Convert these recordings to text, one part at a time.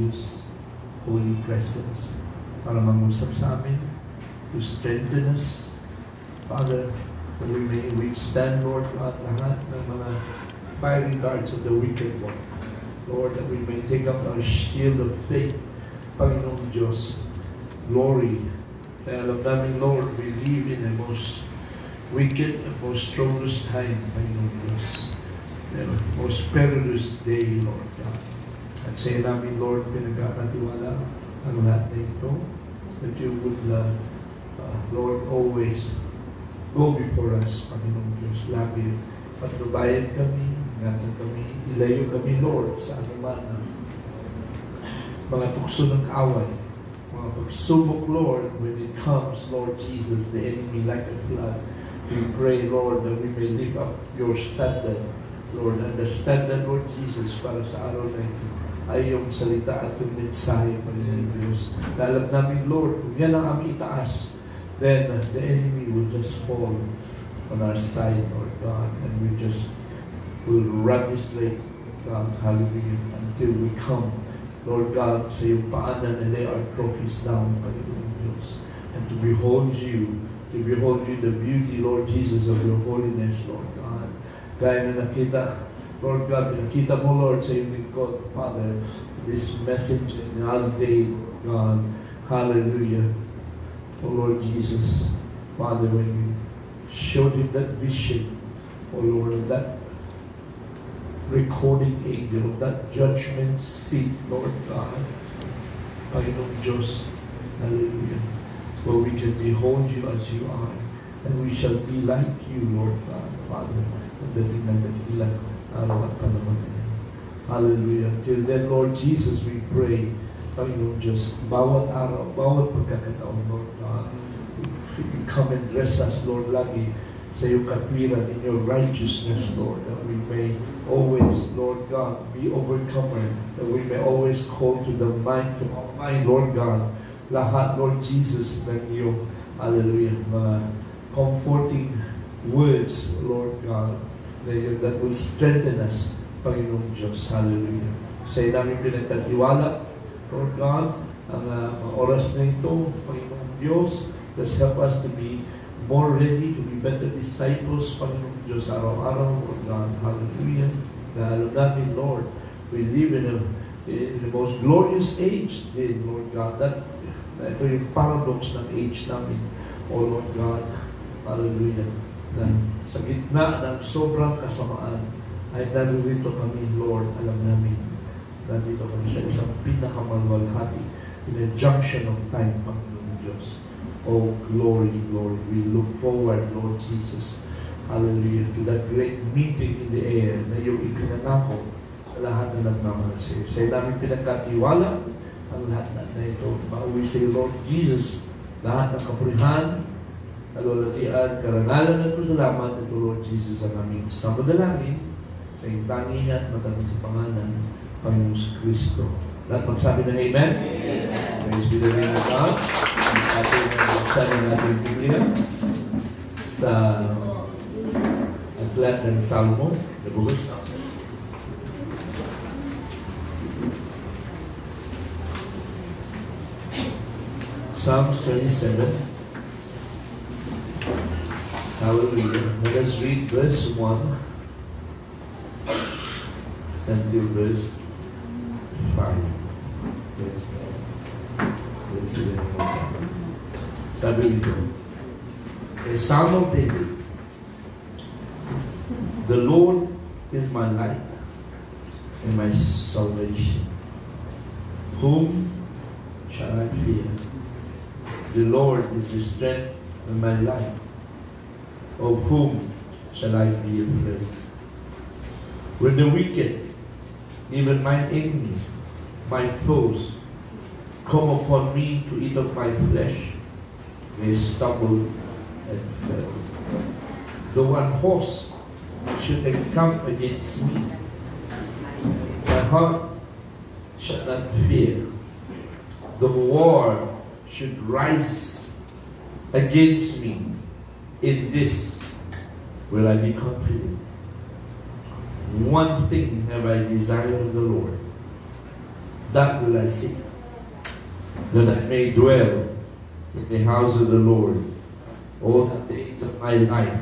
His holy presence para mangusap sa amin, to strengthen us, Father, that we may withstand, Lord God, lahat ng mga fiery darts of the wicked one. Lord, that we may take up our shield of faith, Panginoong Diyos, glory. Kaya alam namin, Lord, we live in the most wicked and most strongest time, Panginoong Diyos. The most perilous day, Lord God. At sa iyo namin, Lord, pinagkakatiwala ang lahat na ito, that you would, Lord, always go before us, Panginoong Diyos. Lagi, patnubayan kami, ingatan kami, ilayo kami, Lord, sa anuman mga tukso ng kaaway, mga pagsubok, Lord, when it comes, Lord Jesus, the enemy like a flood. We pray, Lord, that we may lift up your standard, Lord, understand that, Lord Jesus, para sa araw na ito, ay yung salita at yung mensahe, Panginoon Diyos. Na alam namin, Lord, kung yan ang aming itaas, then the enemy will just fall on our side, Lord God, and we just will run this race, God, hallelujah, until we come, Lord God, sa iyong paanan and lay our trophies down, Panginoon Diyos, and to behold you the beauty, Lord Jesus, of your holiness, Lord God. Gaya na nakita, Lord God, pinakita mo, Lord, sa iyong lingkod, Father, this message in our day, God, hallelujah. Oh Lord Jesus, Father, when you showed him that vision, oh Lord, that recording angel, that judgment seat, Lord God, Panginoong Diyos, hallelujah, where we can behold you as you are, and we shall be like you, Lord God, Father, pagdating ng dakilang araw at panahon. Hallelujah. Till then, Lord Jesus, we pray, Panginoon Diyos, bawat araw, bawat pagkakataon, Lord God, you come and dress us, Lord, lagi sa iyong katwiran, in your righteousness, Lord, that we may always, Lord God, be overcomer, that we may always call to the mind, to our mind, Lord God, lahat, Lord Jesus, ng iyong, hallelujah, mga comforting words, Lord God, that will strengthen us, Panginoong Diyos. Hallelujah. Sa iyo namin pinagtatiwala, Lord God, ang mga oras na ito, Panginoong Diyos, just help us to be more ready, to be better disciples, Panginoong Diyos, araw-araw, Lord God. Hallelujah. Dahil namin, Lord, we live in the most glorious age din, Lord God. Ito yung paradox ng age namin, oh Lord God. Hallelujah. Na sa gitna ng sobrang kasamaan ay narito kami, Lord, alam namin, nandito kami sa isang pinakamalwalhati in a junction of time, Panginoon Diyos. Oh, glory, glory. We look forward, Lord Jesus, hallelujah, to that great meeting in the air na iyong ipinangako sa lahat na nagmamahal sa iyo. Sa iyo namin pinagkatiwala ang lahat na ito. Mauwi sa iyo, Lord Jesus, lahat ng kapurihan, kalwalatian, karangalan at pasalamat ito, Lord Jesus, ang aming samadalangin sa iyong tangi at matamis sa pangalan, Panginoon sa Kristo. Lahat magsabi ng Amen? Amen. Praise be the name of God. Ating nabuksan ng ating Biblia sa Aklat ng Salmo, the book of Psalms. Psalms 27. Hallelujah. Let us read verse 1 until verse 5. Praise God. Praise be the name of God. Sabi dito, a Psalm of David. The Lord is my light and my salvation. Whom shall I fear? The Lord is the strength of my life. Of whom shall I be afraid? When the wicked, even my enemies, my foes, come upon me to eat up my flesh, they stumble and fell. Though an host should encamp against me, my heart shall not fear. The war should rise against me, in this will I be confident. One thing have I desired of the Lord, that will I seek, that I may dwell in the house of the Lord all the days of my life,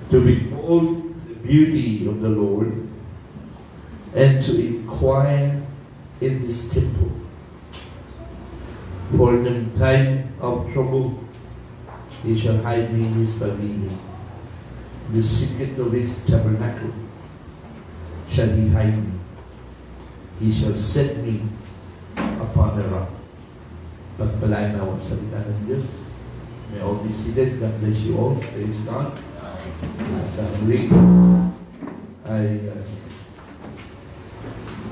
to behold the beauty of the Lord, and to inquire in His temple. For in the time of trouble He shall hide me in His pavilion. In the secret of His tabernacle shall He hide me. He shall set me upon a rock. Pagpalain na ang salita ng Diyos. May all be seated. God bless you all. Praise God. At muli,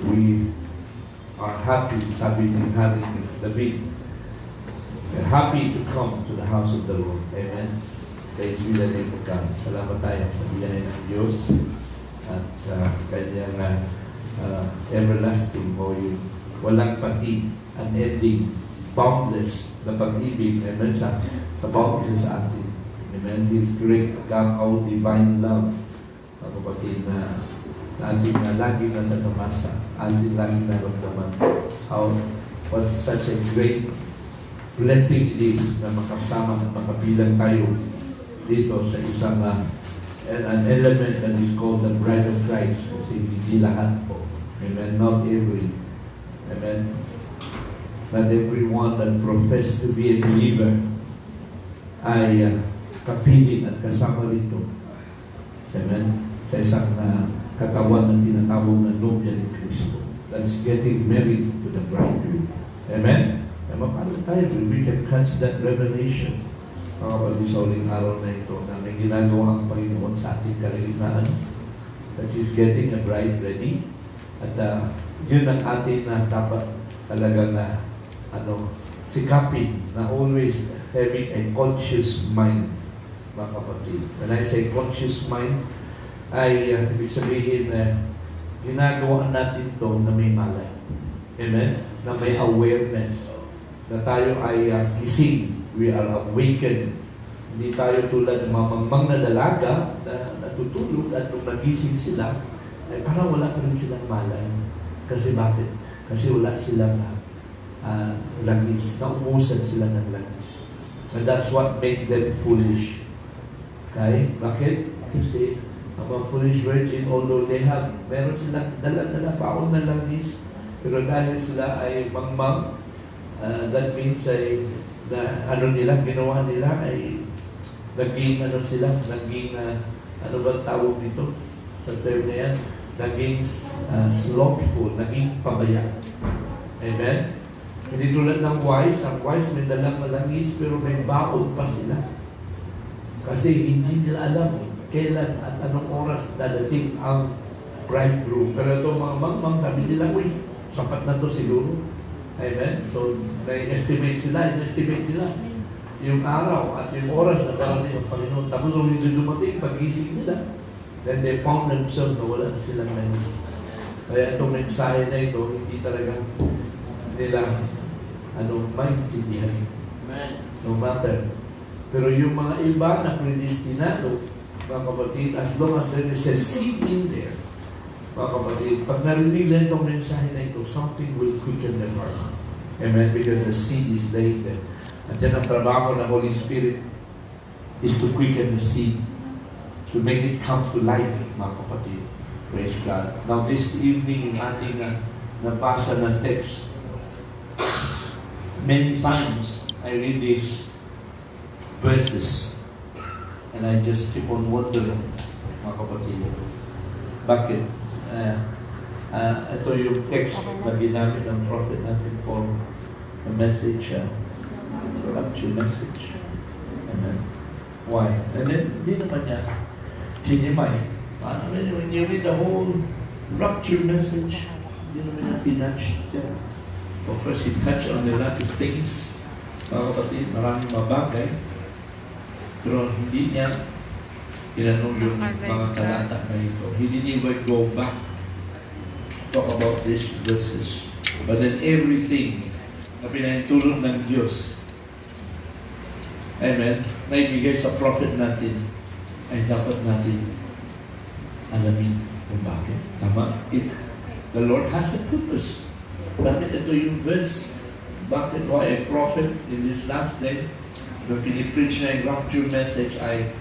we are happy, sabi ni Hari David, we're happy to come to the house of the Lord. Amen. Praise be the name of God. Salamat tayo sa biyaya ng Diyos at sa kanyang everlasting o yung walang pati, unending, boundless na pag-ibig. Amen. Sa bawat isa sa atin. Amen. His great agapaw, divine love. Ang kapatid na ating lagi na natamasa, ating lagi na naramdaman what such a great blessing it is na makasama at makabilang tayo dito sa isang an element that is called the bride of Christ. Kasi hindi lahat po. Amen. Not every. Amen. Not everyone that profess to be a believer ay kapiling at kasama rito. Amen. Sa isang katawan ng tinatawag na nobya ni Kristo. That's getting married to the bridegroom. Amen? Paano tayo? We can catch that revelation. Mga kapatid, sa uling araw na ito na may ginagawa ang Panginoon sa ating kaligtaan. That is getting a bride ready. At yun ang atin na dapat talaga na sikapin na always having a conscious mind. Mga kapatid. When I say conscious mind, ay ibig sabihin na ginagawa natin to na may malay. Amen? Na may awareness. Na tayo ay gising. We are awakened. Hindi tayo tulad ng mga mangmang na dalaga na natutulog at nung nagising sila, ay parang wala pa rin silang malay. Kasi bakit? Kasi wala silang langis. Naumusan sila ng langis. And that's what made them foolish. Okay? Bakit? Kasi ang mga foolish virgin, although meron silang dala-dala paon na langis, pero dahil sila ay mangmang, that means ay ginawa nila ay naging ano ba tawag dito sa term na yan? Naging slothful, naging pabaya. Amen? Hindi tulad ng wise, ang wise may dalang langis pero may baon pa sila. Kasi hindi nila alam kailan at anong oras dadating ang bridegroom. Pero itong mga mangmang, sabi nila, uy, sapat na to siguro. Amen? So, na-estimate nila yung araw at yung oras na darating ang Panginoon. Tapos kung hindi dumating, pag-ising nila, then they found themselves na wala na silang langis. Kaya itong mensahe na ito, hindi talaga nila maintindihan. No matter. Pero yung mga iba na predestinado, mga kapatid, as long as there is a seed in there, mga kapatid, pag narinig lang itong mensahe na ito, something will quicken their heart. Amen? Because the seed is laid there. At yan ang trabaho ng Holy Spirit is to quicken the seed, to make it come to life, mga kapatid. Praise God. Now this evening, yung ating nabasa ng text, many times I read these verses and I just keep on wondering, mga kapatid, bakit ito yung text na ginamit ng prophet natin for a message, rapture message. Amen. Why? And then, hindi naman niya sinimay. When you read the whole rapture message, hindi naman niya pinatch siya. Of course, he touched on a lot of things, mga kapatid, maraming mabagay. Pero hindi niya tinanong yung mga talata na ito. He didn't even go back talk about these verses. But then everything na pinahintulong ng Diyos, amen, na ibigay sa prophet natin, ay dapat natin alamin kung bakit. Tama? The Lord has a purpose. Bakit ito yung verse? Bakit why a prophet in this last day, nung pinipreach niya yung rapture message, ay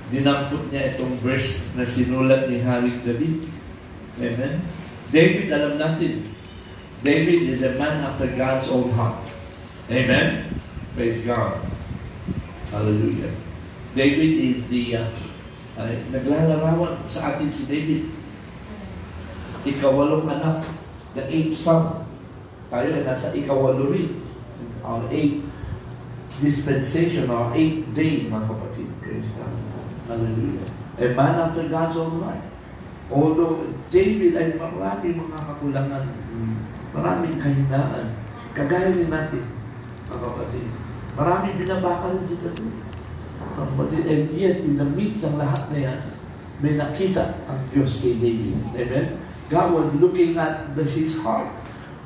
dinampot niya itong verse na sinulat ni Hari David. Amen? David, alam natin, David is a man after God's own heart. Amen? Praise God. Hallelujah. David is the naglalarawan sa atin si David. Ikawalong anak, the 8th son. Tayo ay nasa ikawalo rin. Our 8th dispensation, our 8th day, mga kapatid. Praise God. Hallelujah. A man after God's own heart. Although David ay maraming mga kakulangan, maraming kahinaan, kagaya din natin, mga kapatid. Maraming binabaka rin si David. Mga kapatid, and yet, in the midst ng lahat na yan, may nakita ang Diyos kay David. Amen? God was looking at his heart.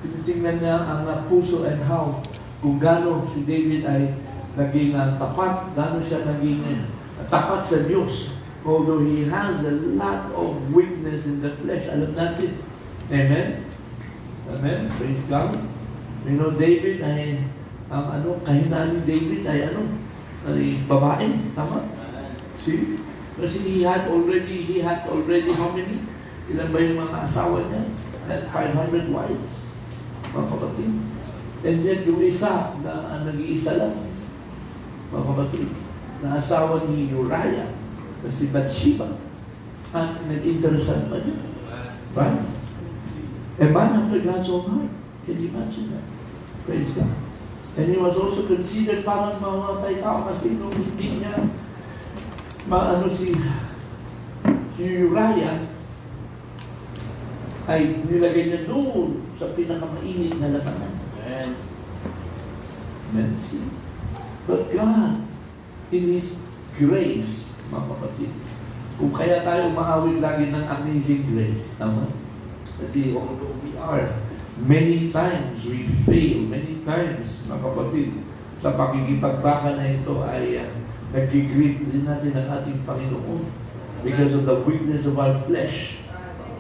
Tinitingnan niya ang puso and how, kung gaano si David ay naging tapat, gaano siya naging tapat sa Diyos. Although he has a lot of weakness in the flesh. Alam natin. Amen? Amen? Praise God. You know, David ay, ang kahinaan ni David ay ay babae. Tama? See? Kasi he had already how many? Ilan ba yung mga asawa niya? Had 500 wives. Mga kapatid. And then yung isa na nag-iisa lang. Mga kapatid. Na asawa ni Uriah. Si Bathsheba, at nag-interesan pa niya. Right? A man after God's own heart. Can you imagine that? Praise God. And he was also considered parang mamatay tao kasi nung hindi niya si Uriah ay nilagay niya doon sa pinakamainit na labanan. Amen. See? But God, in His grace, mga kapatid. Kung kaya tayo maawit lagi ng amazing grace, tama? Kasi although we are, many times we fail, many times, mga kapatid, sa pakikipagbaka na ito ay nag-grip din natin ang ating Panginoon because of the weakness of our flesh,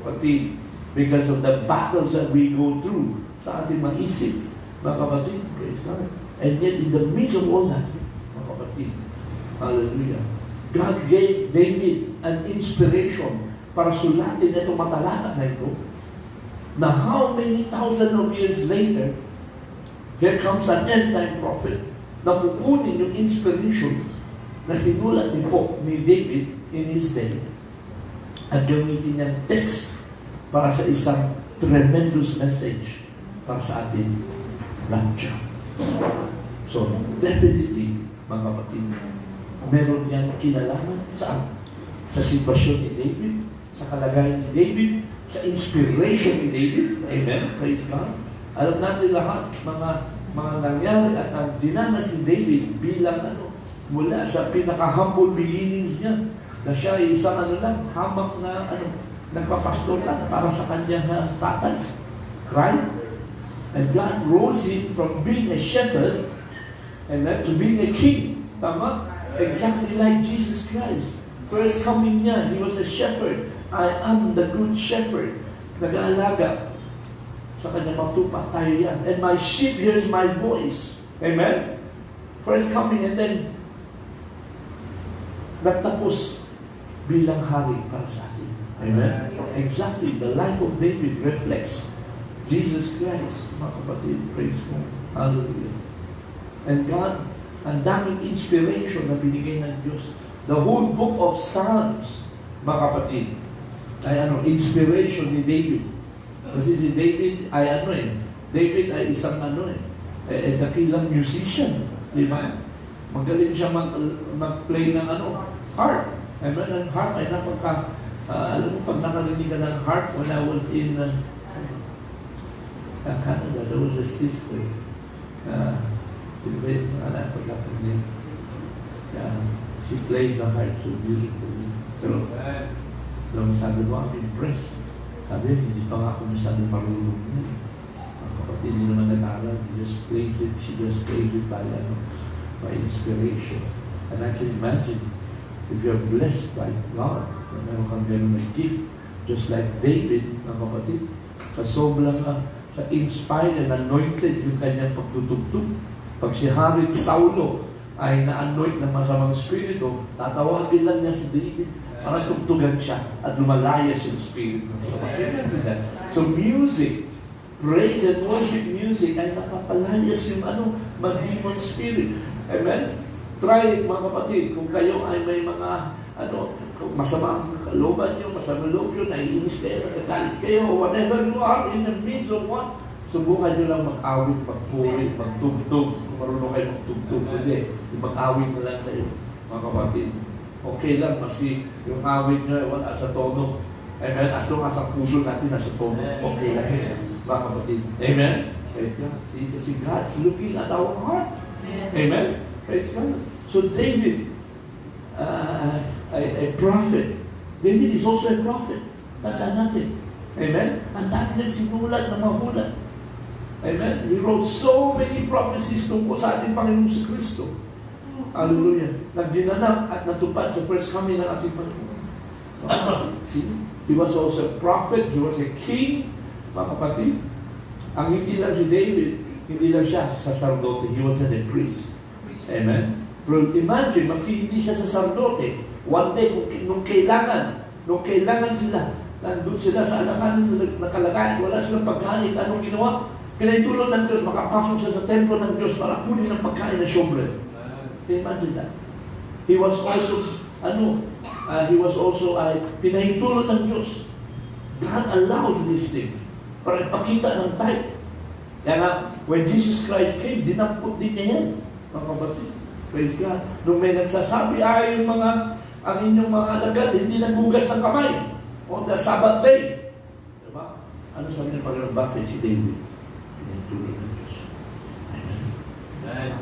kapatid, because of the battles that we go through sa ating mga isip, mga kapatid, praise God. And yet, in the midst of all that, mga kapatid, hallelujah, God gave David an inspiration para sulatin itong matalata na ito, na how many thousand of years later, here comes an end-time prophet na kukunin yung inspiration na sinulat din po ni David in his day at gamitin niyang text para sa isang tremendous message para sa ating rapture. So, definitely, mga kapatid, meron niyang kinalaman sa sitwasyon ni David, sa kalagayan ni David, sa inspiration ni David. Amen? Praise God. Alam natin lahat, mga nangyari at ang dinanas ni David bilang mula sa pinaka-humble beginnings niya, na siya ay isang hamak na nagpapastor lang para sa kanyang tatay. Right? And God rose him from being a shepherd and then to being a king. Tama? Exactly like Jesus Christ. First coming niya, He was a shepherd. I am the good shepherd. Nag-aalaga sa kanyang matupa. Tayo yan. And my sheep hears my voice. Amen? First coming and then nagtapos bilang hari para sa atin. Amen? Exactly. The life of David reflects Jesus Christ. Mga kapatid, praise God. Hallelujah. And God, ang daming inspiration na binigay ng Diyos. The whole book of Psalms, mga kapatid, ay inspiration ni David. Kasi si David ay David ay isang dakilang musician. Di ba? Magaling siya mag-play ng harp. Amen? Ang harp ay alam mo, pag nakalinig ka ng harp, when I was in Canada, there was a sister. She plays the harp so beautifully. So, sabi ko, I'm impressed. Sabi, hindi pa nga ako masyadong marunong niya. Ang kapatid, hindi naman nag-aaral. She just plays it by inspiration. And I can imagine, if you're blessed by God, na meron kang ganun na gift, just like David, ang kapatid, sa sa inspired and anointed yung kanyang pagtutugtog. Pag si Hari Saulo ay na-anoint ng masamang spirito, tatawagin lang niya si David para tugtugan siya at lumalayas yung spirit ng masama. So music, praise and worship music ay napapalayas yung demon spirit. Amen? Try it, mga kapatid, kung kayo ay may mga masama ang kalooban nyo, masama loob nyo, naiinis kayo, nagagalit kayo, or whatever you are in the midst of what, subukan nyo lang mag-awit, magpuri, magtugtog. Kung marunong kayo magtugtog, hindi. Mag-awit na lang kayo, mga kapatid. Okay lang, maski yung awit nyo ay wala sa tono. Amen? As long as ang puso natin nasa tono, okay lang yun, mga kapatid. Amen? Praise God. See, kasi God's looking at our heart. Amen? Praise God. So David, a prophet. David is also a prophet. Tanda natin. Amen? Ang dami niyang sinulat na mahulat. Amen? He wrote so many prophecies tungkol sa ating Panginoon si Kristo. Hallelujah. Nagdinanap at natupad sa first coming ng ating Panginoon. He was also a prophet. He was a king. Mga kapatid, ang hindi lang si David, hindi lang siya sacerdote. He was a priest. Amen? Pero imagine, maski hindi siya sacerdote, one day, nung kailangan sila, nandun sila sa alanganin na kalagayan, wala silang pagkain, anong ginawa? Pinaitulong ng Diyos, makapasok siya sa templo ng Diyos para kunin ang pagkain na syombre. Imagine that. He was also, pinahintulong ng Diyos. God allows these things para ipakita ng type. Kaya nga, when Jesus Christ came, dinampot din niya yan, mga kapatid. Praise God. Nung may nagsasabi, ang inyong mga alagad, hindi naghugas ng kamay on the Sabbath day. Diba? Ano sabi ng Panginoon? Bakit si David? Pinahintulong ng Diyos. Amen.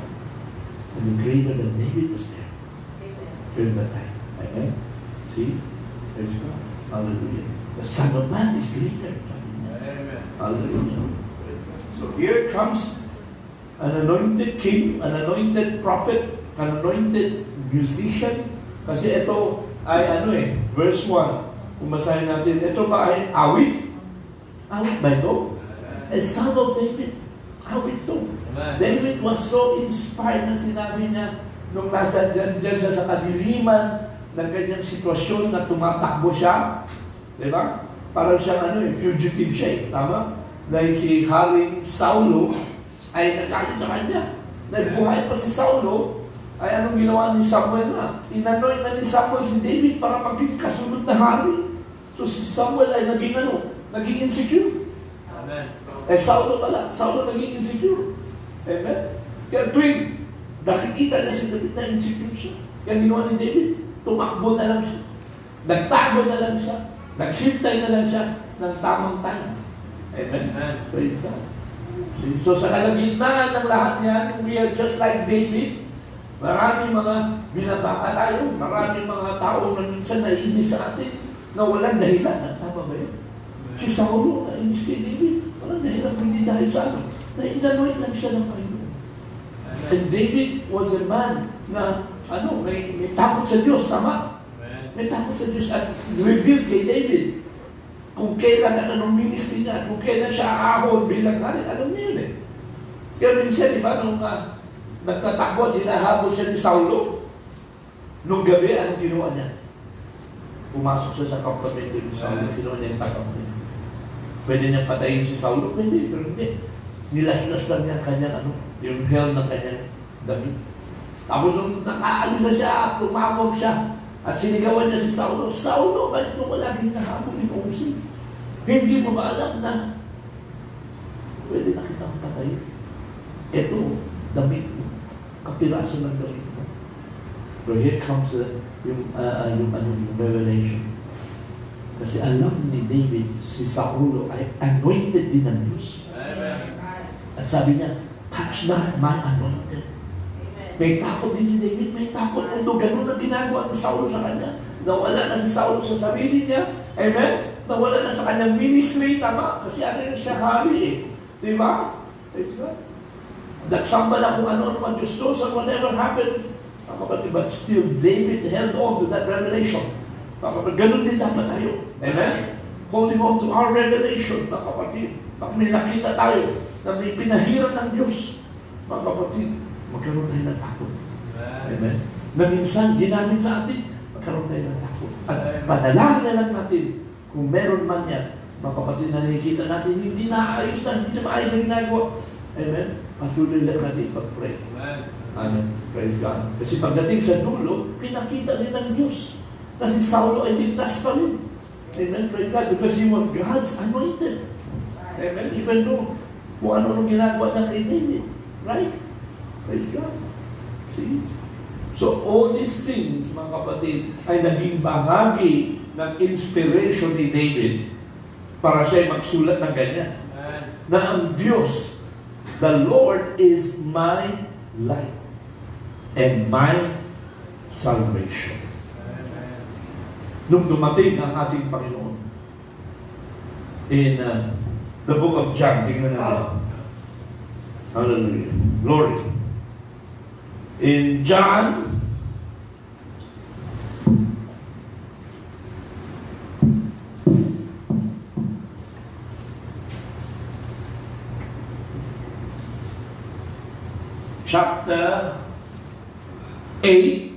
And the greater than David was there during that time. Amen? See? Praise God. Hallelujah. The Son of Man is greater. Amen. Hallelujah. So here comes an anointed king, an anointed prophet, an anointed musician. Kasi ito ay verse 1. Kung basahin natin, ito ba ay awit? Awit ba ito? A son of David. Awit ito. David was so inspired na sinabi niya nung nasa dyan siya sa kadiliman ng kanyang sitwasyon na tumatakbo siya. Diba? Parang siyang fugitive siya. Tama? Dahil si Haring Saulo ay nagalit sa kanya. Nagbuhay pa si Saulo, ay anong ginawa ni Samuel na? Inanoy na ni Samuel si David para maging kasunod na hari. So si Samuel ay naging insecure. Amen. Saulo pala. Saulo naging insecure. Amen? Kaya tuwing nakikita na si David na insecure siya. Kaya ginawa ni David, tumakbo na lang siya. Nagtago na lang siya. Naghintay na lang siya ng tamang time. Amen? Praise God. So sa kalagitnaan ng lahat niyan, we are just like David. Maraming mga binabaka tayo. Maraming mga tao na minsan naiinis sa atin na walang dahilan. Tama ba yun? Si Saulo, naiinis kay David. Walang dahilan kundi dahil sa na-inanoy lang siya ng Panginoon. And David was a man na may takot sa Diyos. Tama? May takot sa Diyos at revealed kay David kung kailan at anong ministry niya, kung kailan siya aahon bilang hari, alam niya yun Kaya minsan, di ba, nung nagtatakbo at hinahabol siya ni Saulo, nung gabi, anong ginawa niya? Pumasok siya sa kampamento ni Saulo, ginawa niya yung takbo niya. Pwede niyang patayin si Saulo? Pwede, pero hindi. Nilaslas lang niya kanyang yung hell ng kanyang damit. Tapos nung nakaalis na siya, tumawag siya, at sinigawan niya si Saulo, Saulo, bakit mo laging nahabol yung usin? Hindi mo ba alam na pwede na kitang patayin? Ito, damit mo. Kapiraso ng damit mo. So here comes yung revelation. Kasi alam ni David, si Saulo ay anointed din ng Diyos. At sabi niya, touch not my anointed. May takot din si David, may takot. Although ganun na ginagawa ni Saulo sa kanya. Nawala na si Saulo sa sarili niya. Amen? Nawala na sa kanyang ministry. Tama? Kasi siya hari Di ba? Nagsamba na kung ano man Diyos knows and whatever happened. But still, David held on to that revelation. Ganun din dapat tayo. Amen? Holding on to our revelation, mga kapatid. Pag may nakita tayo na may pinahiran ng Diyos, mga kapatid, magkaroon tayo ng takot. Amen? Na minsan, ginamit sa atin, magkaroon tayo ng takot. At panalangin na lang natin, kung meron man yan, mga kapatid na nakikita natin, hindi na ayos na, hindi na maayos ang ginagawa. Amen? Patuloy lang natin pag-pray. Amen. Praise God. Kasi pagdating sa dulo, pinakita din ng Diyos na si Saulo ay ligtas pa rin. Amen. Praise God. Because he was God's anointed. Amen. Even though kung ano ginagawa niya kay David. Right? Praise God. See? So all these things, mga kapatid, ay naging bahagi ng inspiration ni David para siya magsulat ng ganyan. Na ang Diyos, the Lord is my light and my salvation. Nung dumating ang ating Panginoon in the book of John, tingnan natin. Hallelujah. Glory. In John chapter 8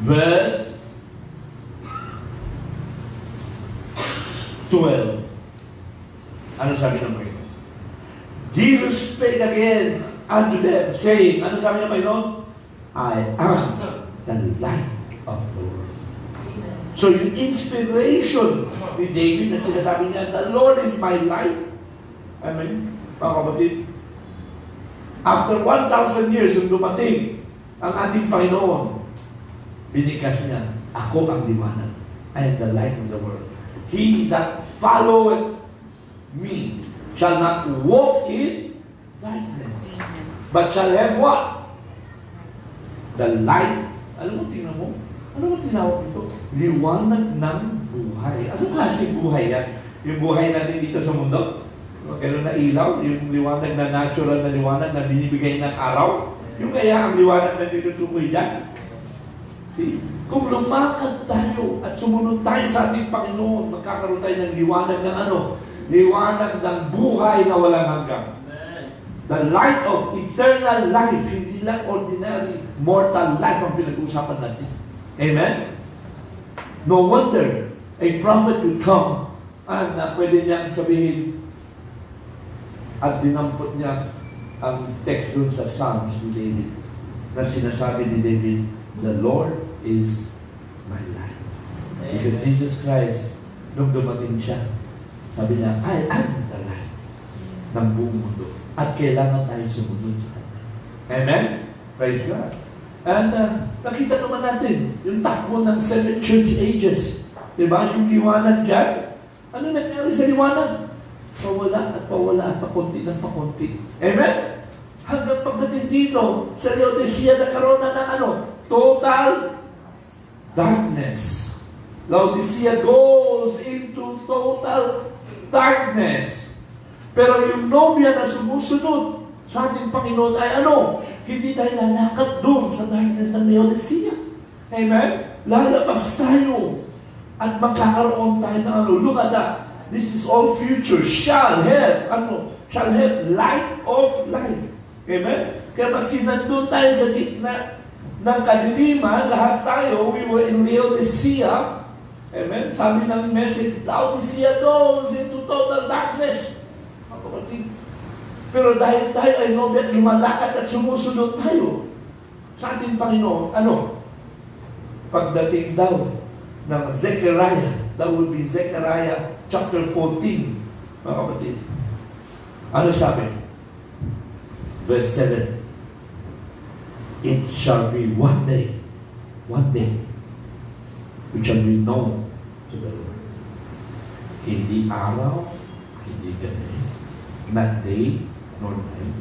verse 12. Ano sabi ng Panginoon? Jesus spake again unto them, saying, ano sabi ng Panginoon? I am the light of the world. So yung inspiration ni David na sinasabi niya, the Lord is my light. Amen. Mga kapatid, after 1,000 years nung dumating ang ating Panginoon, binikas niya, ako ang liwanag. I am the light of the world. He that followeth me shall not walk in darkness, but shall have what? The light. Alam mo, tingnan mo? Ano mo tinawag dito? Liwanag ng buhay. Ano klaseng buhay yan? Yung buhay natin dito sa mundo? Kailan na ilaw? Yung liwanag na natural na liwanag na binibigay ng araw? Yung kaya ang liwanag na tinutukoy dyan? See? Kung lumakad tayo at sumunod tayo sa ating Panginoon, magkakaroon tayo ng liwanag ng ano? Liwanag ng buhay na walang hanggan. The light of eternal life, hindi lang ordinary mortal life ang pinag-uusapan natin. Amen? No wonder a prophet will come and pwede niyang sabihin at dinampot niya ang text dun sa Psalms ni David na sinasabi ni David, the Lord is my light. Because Jesus Christ, nung dumating siya, sabi niya, I am the light ng buong mundo. At kailangan tayo sumunod sa Kanya. Amen? Praise God. And nakita naman natin yung takbo ng 7 church ages. Diba? Yung liwanag dyan. Ano nangyari sa liwanag? Pawala at pawala at pakunti ng pakunti. Amen? Hanggang pagdating dito, sa Laodicea nagkaroon na ng ano? Total darkness. Laodicea goes into total darkness. Pero yung nobya na sumusunod sa ating Panginoon ay ano? Hindi tayo lalakad doon sa darkness ng Laodicea. Amen? Lalabas tayo at magkakaroon tayo ng ano? Look at that. This is all future. Shall have, ano? Shall have light of life. Amen? Kaya maski nandun tayo sa gitna ng kadiliman, lahat tayo, we were in Laodicea. Amen? Sabi ng message, Laodicea goes into total darkness. Pero dahil tayo ay nobel, lumalakad at sumusunod tayo sa ating Panginoon, ano? Pagdating daw ng Zechariah, that will be Zechariah chapter 14, mga kapatid. Ano sabi? Verse 7. It shall be one day, which shall be known to the Lord. Hindi araw, hindi gabi, not day, nor night.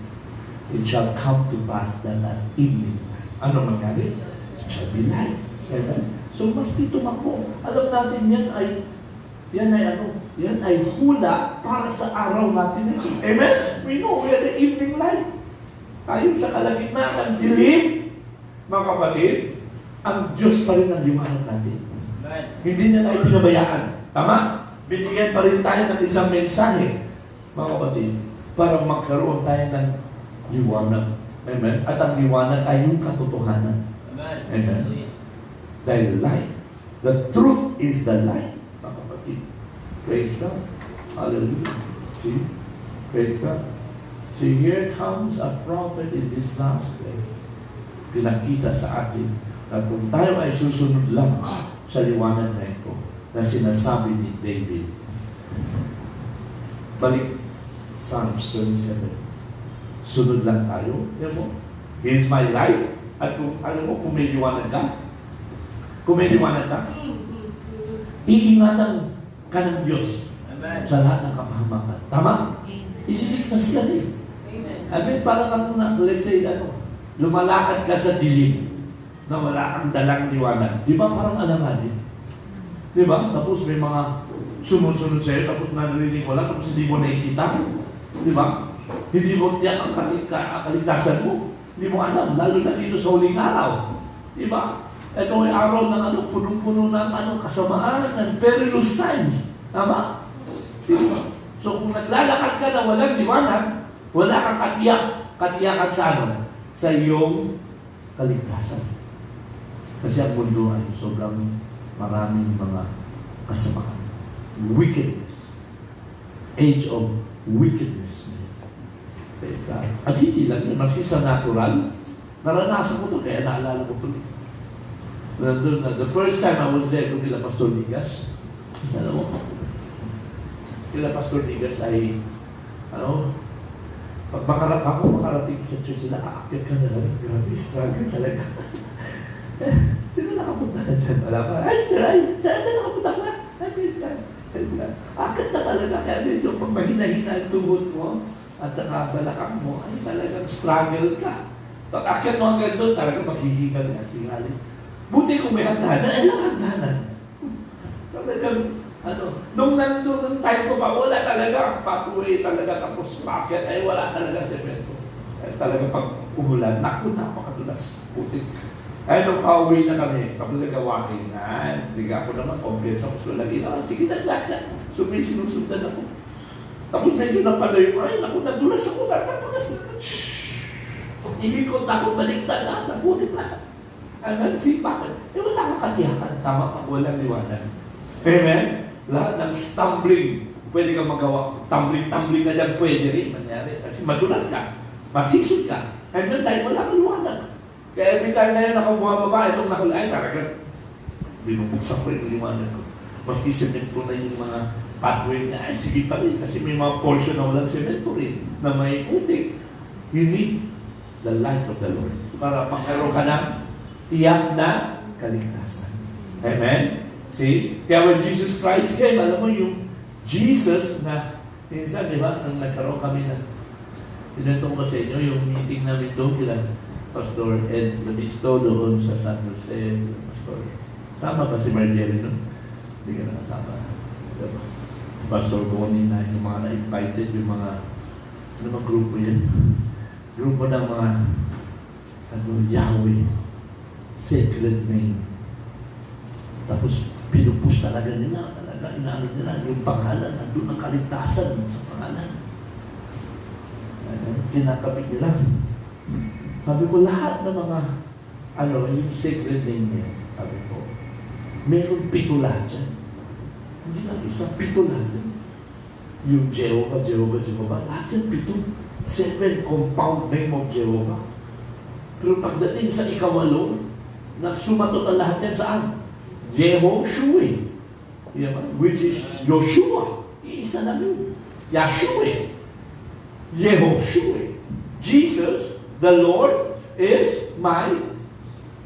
It shall come to pass that at evening. Ano mangyari? It shall be light. Amen? So, maski tumakbo. Alam natin yan ay ano? Yan ay hula para sa araw natin. Amen? We know, we are the evening light. Ayon sa kalagitnaan ng dilim, mga kapatid, ang Diyos pa rin ang liwanag natin. Hindi niya tayo pinabayaan. Tama? Binigyan pa rin tayo ng isang mensahe, mga kapatid, para magkaroon tayo ng liwanag. Amen? At ang liwanag ay yung katotohanan. Amen. Amen. Dahil light. The truth is the light, mga kapatid. Praise God. Hallelujah. See? Praise God. So here comes a prophet in this last day. Pinakita sa atin na kung tayo ay susunod lang sa liwanag na ito na sinasabi ni David. Balik Psalms 27. Sunod lang tayo. Yan mo? He is my light. At kung, alam mo, kung may liwanag ka, iingatan ka ng Diyos. Amen. Sa lahat ng kapahamakan. Tama? Ililigtas ka rin. Amen. Parang let's say, lumalakad ka sa dilim na wala kang dalang liwanag. Di ba parang alanganin? Di ba? Tapos may mga sumusunod sa'yo, tapos narinig mo lang, tapos hindi mo nakikita. Di ba? Hindi mo tiyak ang kaligtasan mo. Hindi mo alam, lalo na dito sa huling araw. Di ba? Ito ay araw ng punong-puno ng kasamaan and perilous times. Tama? Di ba? So kung naglalakad ka na walang liwanag, wala kang katiyakan sa sa iyong kaligtasan. Kasi ang mundo ay sobrang maraming mga kasamaan. Wickedness. Age of wickedness. At hindi lang yun, maski sa natural, naranasan ko ito, kaya naalala ko ito. The first time I was there, kila Pastor Ligas, alam mo, kila Pastor Ligas ay, pag makarating sa church sila, aakyat ka na lang, grabe, struggle talaga. Sino nakapunta na dyan? Wala pa. Ay, saan na nakapunta ka? Ay, praise God. Aakyat na talaga, kaya medyo pag mahina-hina ang tuhod mo, at saka balakang mo, ay talagang struggle ka. Pag akyat mo hanggang doon, talagang maghihingal at tingali. Buti kung may hagdanan, ay lang hagdanan. Talagang, nung time ko pa, wala talaga. Pathway talaga, tapos maakyat, ay wala talaga semento. Ay talaga pag umulan, naku, napakadulas. Puti. Ay, nung pauwi na kami, tapos nagawain na, hindi ako naman, obvious ako lagi na, sige, naglakad. Sumisinusundan ako. Tapos medyo napalayo, ay, naku, nadulas ako, nadulas na. Ilikot ako, baliktad na, nabuti lahat. Sipakan. Wala kang katiyakan. Tama pag walang liwanag. Amen? Lahat ng stumbling, pwede kang magawa. Tumbling na dyan, pwede rin mangyari. Kasi madulas ka, magsisod ka. Amen? Dahil wala kang liwanag. Kaya every time na yun ako bumababa, itong nakulay, talaga, binubuksan ko yung liwanag ko. Maski cement ko na yung mga pathway na, ay sige pa rin. Kasi may mga portion na walang cemento rin, na may putik. You need the light of the Lord. Para pagkaroon ka ng tiyak na kaligtasan. Amen? See? Kaya when Jesus Christ came, alam mo yung Jesus na, minsan, di ba, nang nagkaroon kami na, pinento ko ba sa inyo, yung meeting namin doon, kila Pastor Ed Labisto doon sa San Jose, Pastor. Sama ba si Marjorie doon? Hindi ka nakasama. Diba? Pastor Bonnie na, yung mga na-invited, yung mga, ano mga grupo yan? Grupo ng mga, Yahweh, sacred name. Tapos, pinupus talaga nila, inaano nila, yung pangalan, nandun ang kaligtasan sa pangalan. Kinakabit nila. Sabi ko, lahat ng mga, yung sacred name niya, sabi ko, meron 7 lahat dyan. Hindi lang isa, 7 lahat dyan. Yung Jehovah, lahat yan 7 compound name of Jehovah. Pero pagdating sa ika-8, nagsumatot ang lahat yan saan? Yehoshua. Which is Yoshua. Iisa na yun. Yahshua. Yehoshua. Jesus, the Lord, is my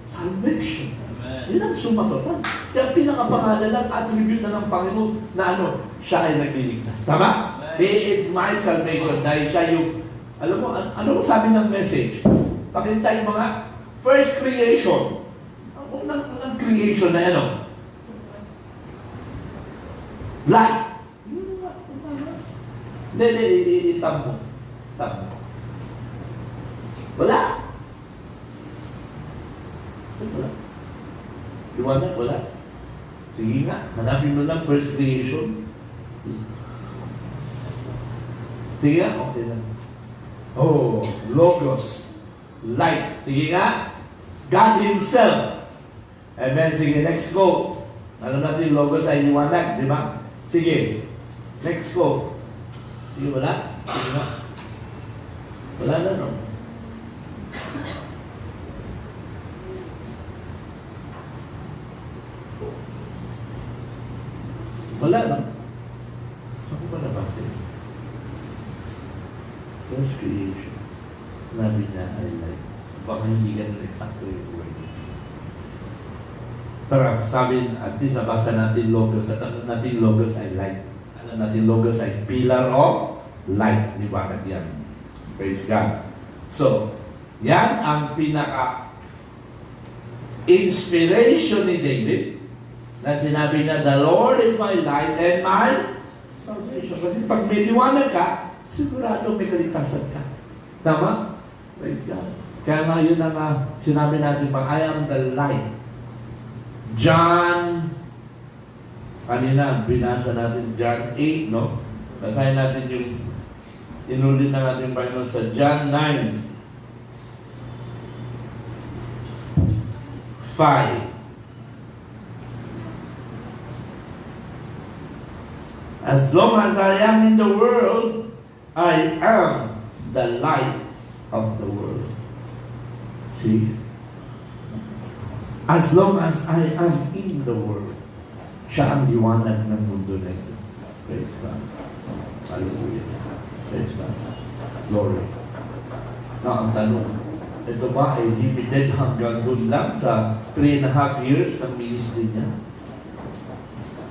salvation. Yan ang sumatotan. Kaya pinakapangalan ng attribute na ng Panginoon na siya ay nagliligtas. Tama? He is my salvation. Dahil siya yung, ano mo sabi ng message? Pakita yung mga first creation. Ang unang creation na light. Hindi, itam mo. Wala. Liwanag, wala. Sige nga, hanapin mo lang first creation. Sige nga, okay lang. Oh, Logos, light. Sige nga, God Himself. Amen. Sige, next go. Alam natin, Logos ay liwanag, di ba? Sige, next go. Sige, wala? Sige nga. Wala na, no? Wala na. Saan ko ba nabasin? First creation. Nabi niya ay light. Baka hindi ganun exacto yung word. Pero sabi, at least nabasa natin Logos. At ano natin Logos ay light. Ano natin Logos ay pillar of light. Di ba? At yan. Praise God. So, yan ang pinaka inspiration ni David na sinabi na, the Lord is my light and my salvation. Kasi pag may liwanag ka, sigurado may kaligtasan ka. Tama? Praise God. Kaya nga yun ang sinabi natin pag I am the light. John, kanina binasa natin John 8, no? Basahin natin yung inulit na natin Panginoon sa John 9, 5. As long as I am in the world, I am the light of the world. See? As long as I am in the world, siya ang liwanag ng mundo na ito. Praise God. Hallelujah. Praise God. Glory. Na ang tanong, ito ba ay limited hanggang doon lang sa 3.5 years ng ministry niya?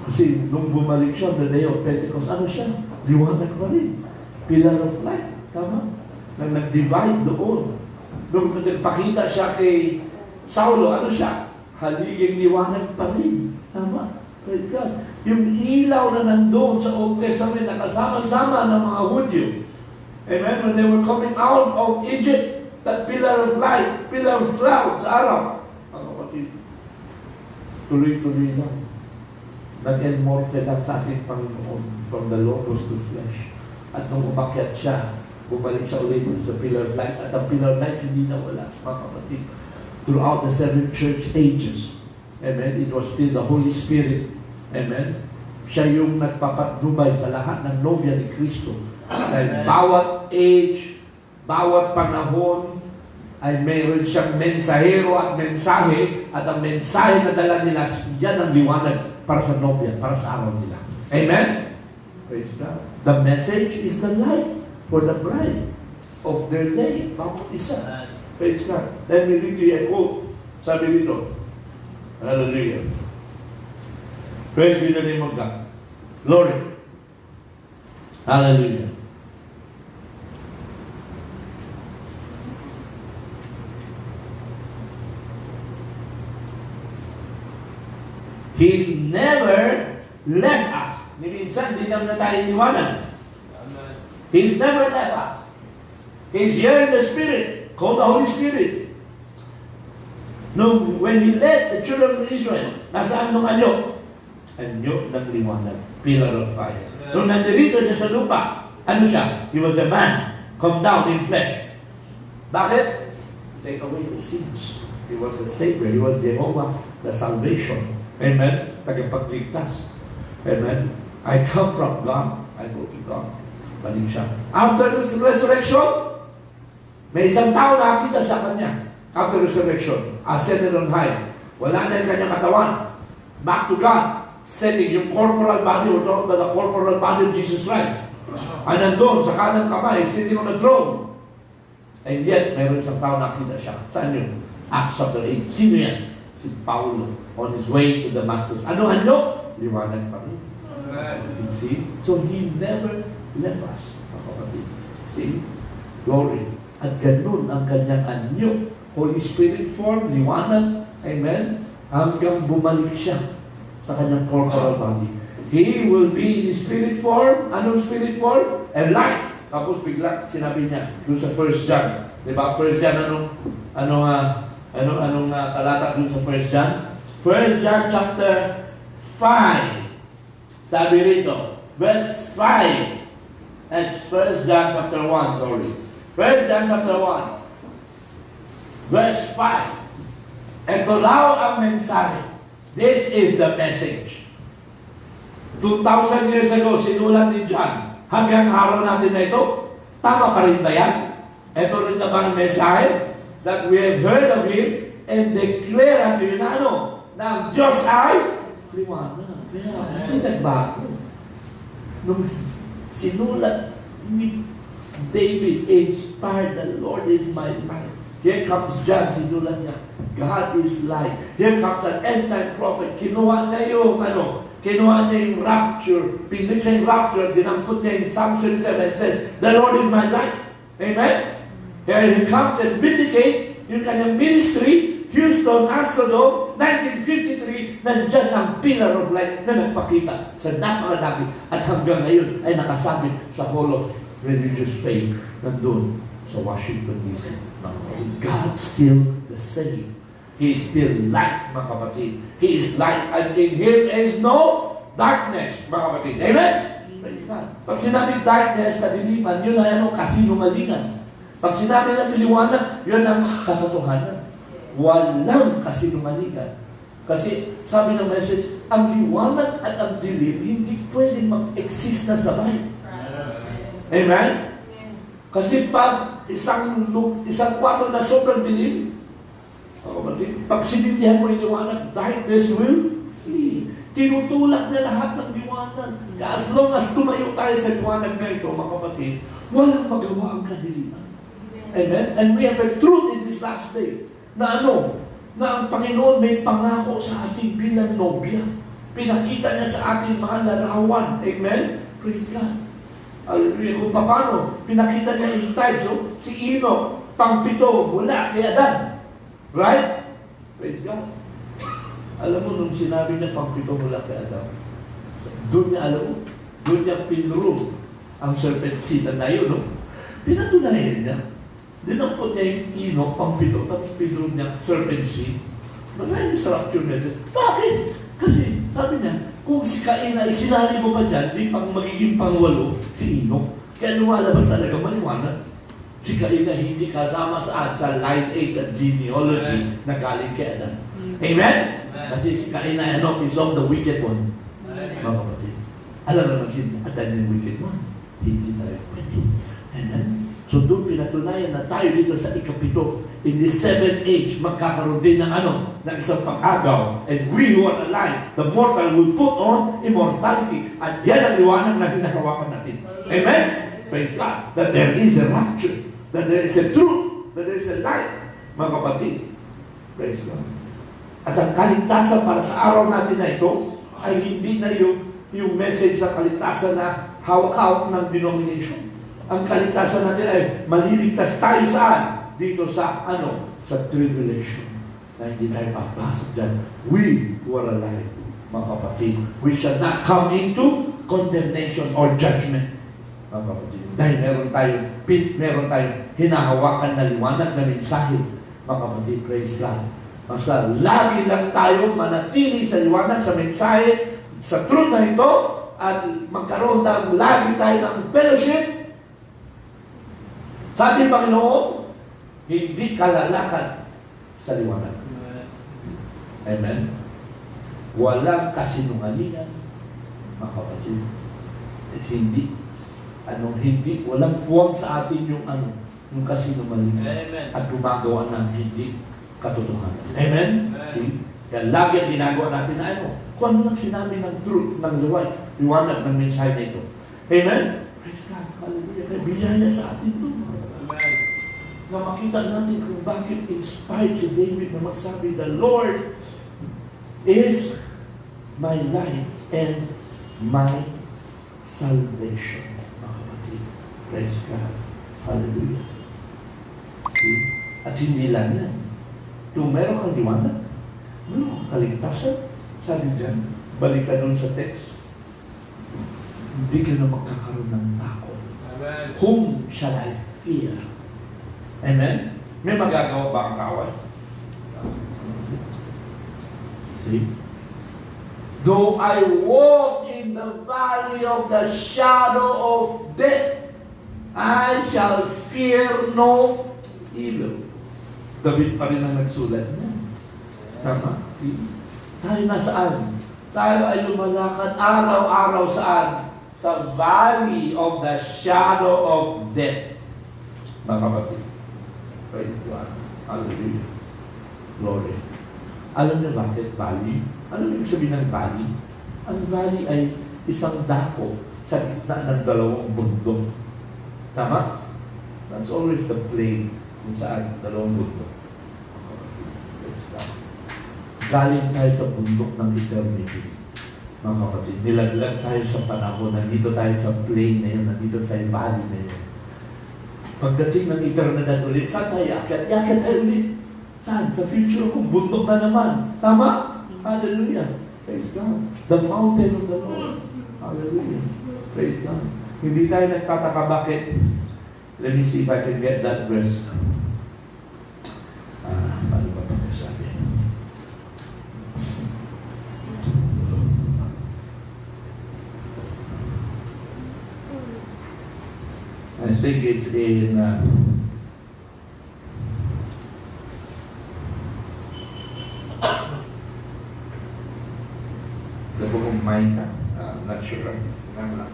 Kasi nung bumalik siya, the day of Pentecost, ano siya? Liwanag pa rin. Pillar of light. Tama? Nang nag-divide doon. Nung nagpakita siya kay Saulo, ano siya? Haliging liwanag pa rin. Tama? Praise God. Yung ilaw na nandoon sa Old Testament na kasama-sama ng mga Hudyo. Amen? When they were coming out of Egypt, that pillar of light, pillar of cloud sa araw. Ang kapatid, tuloy-tuloy lang. Nag-enmorphe lang sa ating Panginoon from the Logos to flesh. At nung umakyat siya, bumalik siya ulit sa pillar of light. At ang pillar of light hindi nawala, mga kapatid. Throughout the 7 church ages. Amen? It was still the Holy Spirit. Amen? Siya yung nagpapatnubay sa lahat ng nobya ni Kristo. Dahil bawat age, bawat panahon, ay mayroon siyang mensahero at mensahe, at ang mensahe na dala nila, yan ang liwanag para sa nobya, para sa araw nila. Amen? Praise God. The message is the light for the bride of their day. Bawat isa. Praise God. Let me read you a quote. Sabi dito. Hallelujah. Praise be the name of God. Glory. Hallelujah. He's never left us. Minsan, hindi naman na tayo iniwanan. He's never left us. He's here in the Spirit, called the Holy Spirit. When He led the children of Israel, nasaan nung anyo? Anyo ng liwanag, pillar of fire. Nung nandirito siya sa lupa, ano siya? He was a man, come down in flesh. Bakit? Take away the sins. He was a Savior. He was Jehovah, the salvation. Amen? Tagapagligtas. Amen? I come from God. I go to God. Balik siya. After this resurrection, may isang tao na nakita sa kanya. After resurrection, ascended on high. Wala na yung kanyang katawan. Back to God. Setting yung corporal body, we're talking about the corporal body of Jesus Christ. Ay nandun, sa kanang kamay, sitting on the throne. And yet, mayroon isang tao nakita siya. Saan yun? Acts chapter 8. Sino yan? Si Paulo on his way to Damascus. Ano? Liwanag pa rin. You see? So He never left us. See? Glory. At ganun ang kanyang anyo. Holy Spirit form, liwanag. Amen? Hanggang bumalik siya sa kanyang corporal body. He will be in spirit form. Anong spirit form? And light. Tapos bigla sinabi niya doon sa 1 John. Diba? 1 John, anong talata dun sa 1 John? 1 John chapter 5. Sabi rito, verse 5. And 1 John chapter 1, sorry. 1 John chapter 1, verse 5. Ito raw ang mensahe. This is the message. 2,000 years ago, sinulat ni John. Hanggang araw natin na ito, tama pa rin ba yan? Ito rin na ba ang mensahe? That we have heard of Him and declare unto you na ano? Na ang Diyos ay liwanag. Kaya hindi nagbago. Nung sinulat ni David, inspired, the Lord is my light. Here comes John, sinulat niya, God is light. Here comes an end-time prophet. Kinuha niya yung kinuha niya yung rapture. Pinit siya yung rapture. Dinampot niya yung Psalm 27. It says, the Lord is my light. Amen? Here He comes and vindicate yung kanyang ministry. Houston, Astrodome, 1953, nandyan ang pillar of light na nagpakita sa napakadami at hanggang ngayon ay nakasabit sa Hall of Religious Faith nandun sa Washington, D.C. God's still the same. He is still light, mga kapatid. He is light and in Him is no darkness, mga kapatid. Amen? Praise God. Pag sinabi darkness, kadiliman, yun ay kasinungalingan. Pag sinabi natin liwanag, yun ang katotohanan. Walang kasinungalingan. Kasi sabi ng message, ang liwanag at ang dilim hindi pwedeng mag-exist na sabay. Amen? Kasi pag isang kwarto na sobrang dilim, pag sinindihan mo yung liwanag, darkness will flee. Tinutulak na lahat ng liwanag. As long as tumayo tayo sa liwanag na ito, mga kapatid, walang magawa ang kadiliman. Amen? And we have a truth in this last day. Na ang Panginoon may pangako sa ating bilang nobya. Pinakita niya sa ating mga larawan. Amen? Praise God. Kung paano, pinakita niya yung types. So, si Enoch, pang-7 mula kay Adan. Right? Praise God. Alam mo, nung sinabi niya pang-7 mula kay Adan, doon niya pinroom ang serpent seed na yun, no? Pinatunayan niya. Dinampot niya yung Enoch, pang-7, tapos pinroom niya serpent seed. Masahin niyo sa rapture message. Bakit? Kasi, sabi niya, kung si Cain ay sinali mo pa dyan, di pang magiging pang-8 si Enoch. Kaya lumalabas talaga maliwanag. Si Cain na hindi kasama sa line age at genealogy na galing kay Adan. Amen? Kasi si Cain na is of the wicked one. Mga kapatid. Alam naman si Adan yung wicked one. Hindi tayo pwede. Amen? So doon pinatunayan na tayo dito sa ikapito. In this 7th age, magkakaroon din ng ng isang pag-agaw. And we who are alive, the mortal will put on immortality. At yan ang liwanag na hinahawakan natin. Amen? Praise God. That there is a rapture. That there is a truth. That there is a light. Mga kapatid. Praise God. At ang kaligtasan para sa araw natin na ito ay hindi na yung message sa kaligtasan na hawak-hawak ng denomination. Ang kaligtasan natin ay maliligtas tayo saan? Dito sa sa tribulation. Na hindi tayo papasok dyan. We who are alive, mga kapatid, we shall not come into condemnation or judgment. Mga kapatid. Dahil meron tayong hinahawakan na liwanag na mensahe. Mga kapatid, praise God. Basta lagi lang tayo manatili sa liwanag, sa mensahe, sa truth na ito, at magkaroon lagi tayo ng fellowship sa ating Panginoon, hindi kalalakad sa liwanag. Amen? Walang kasinungalingan, mga kapatid. At walang puwang sa atin yung kasinungalingan. Amen. At gumagawa ng hindi katotohanan. Amen? See? Kaya lagi ang ginagawa natin na kung ano lang sinabi ng truth, ng liwanag ng mensahe na ito. Amen? Praise God. Hallelujah. Kaya biyaya sa atin ito. Na makita natin kung bakit inspired si David na magsabi, the Lord is my light and my salvation. Mga kapatid, praise God. Hallelujah. See? At hindi lang yan. Kung meron kang liwanag, meron kang kaligtasan, sabi dyan, balikan nun sa text, hindi ka na magkakaroon ng takot. Amen. Whom shall I fear? Amen? May magagawa ba ang kaaway? See? Though I walk in the valley of the shadow of death, I shall fear no evil. David pa rin ang nagsulat niya. Tama? See? Tayo nasaan? Tayo ay lumalakad araw-araw saan? Sa valley of the shadow of death. Mga kapatid. Praise God. Hallelujah. Glory. Alam niyo bakit valley? Ano yung sabihin ng valley? Ang valley ay isang dako sa gitna ng dalawang bundok. Tama? That's always the plain kung saan dalawang bundok. Galing tayo sa bundok ng eternity. Mga kapatid, nilaglag tayo sa panahon, nandito tayo sa plain na yun, nandito sa valley na yun. Pagdating ng eternidad ulit, saan tayo akit? Yakit tayo ulit. Saan? Sa future kung bundok na naman. Tama? Hallelujah. Praise God. The mountain of the Lord. Hallelujah. Praise God. Hindi tayo nagtataka bakit. Let me see if I can get that verse. Paano ba pagkasabi? I think it's in the book of Micah. I'm not sure. I'm not.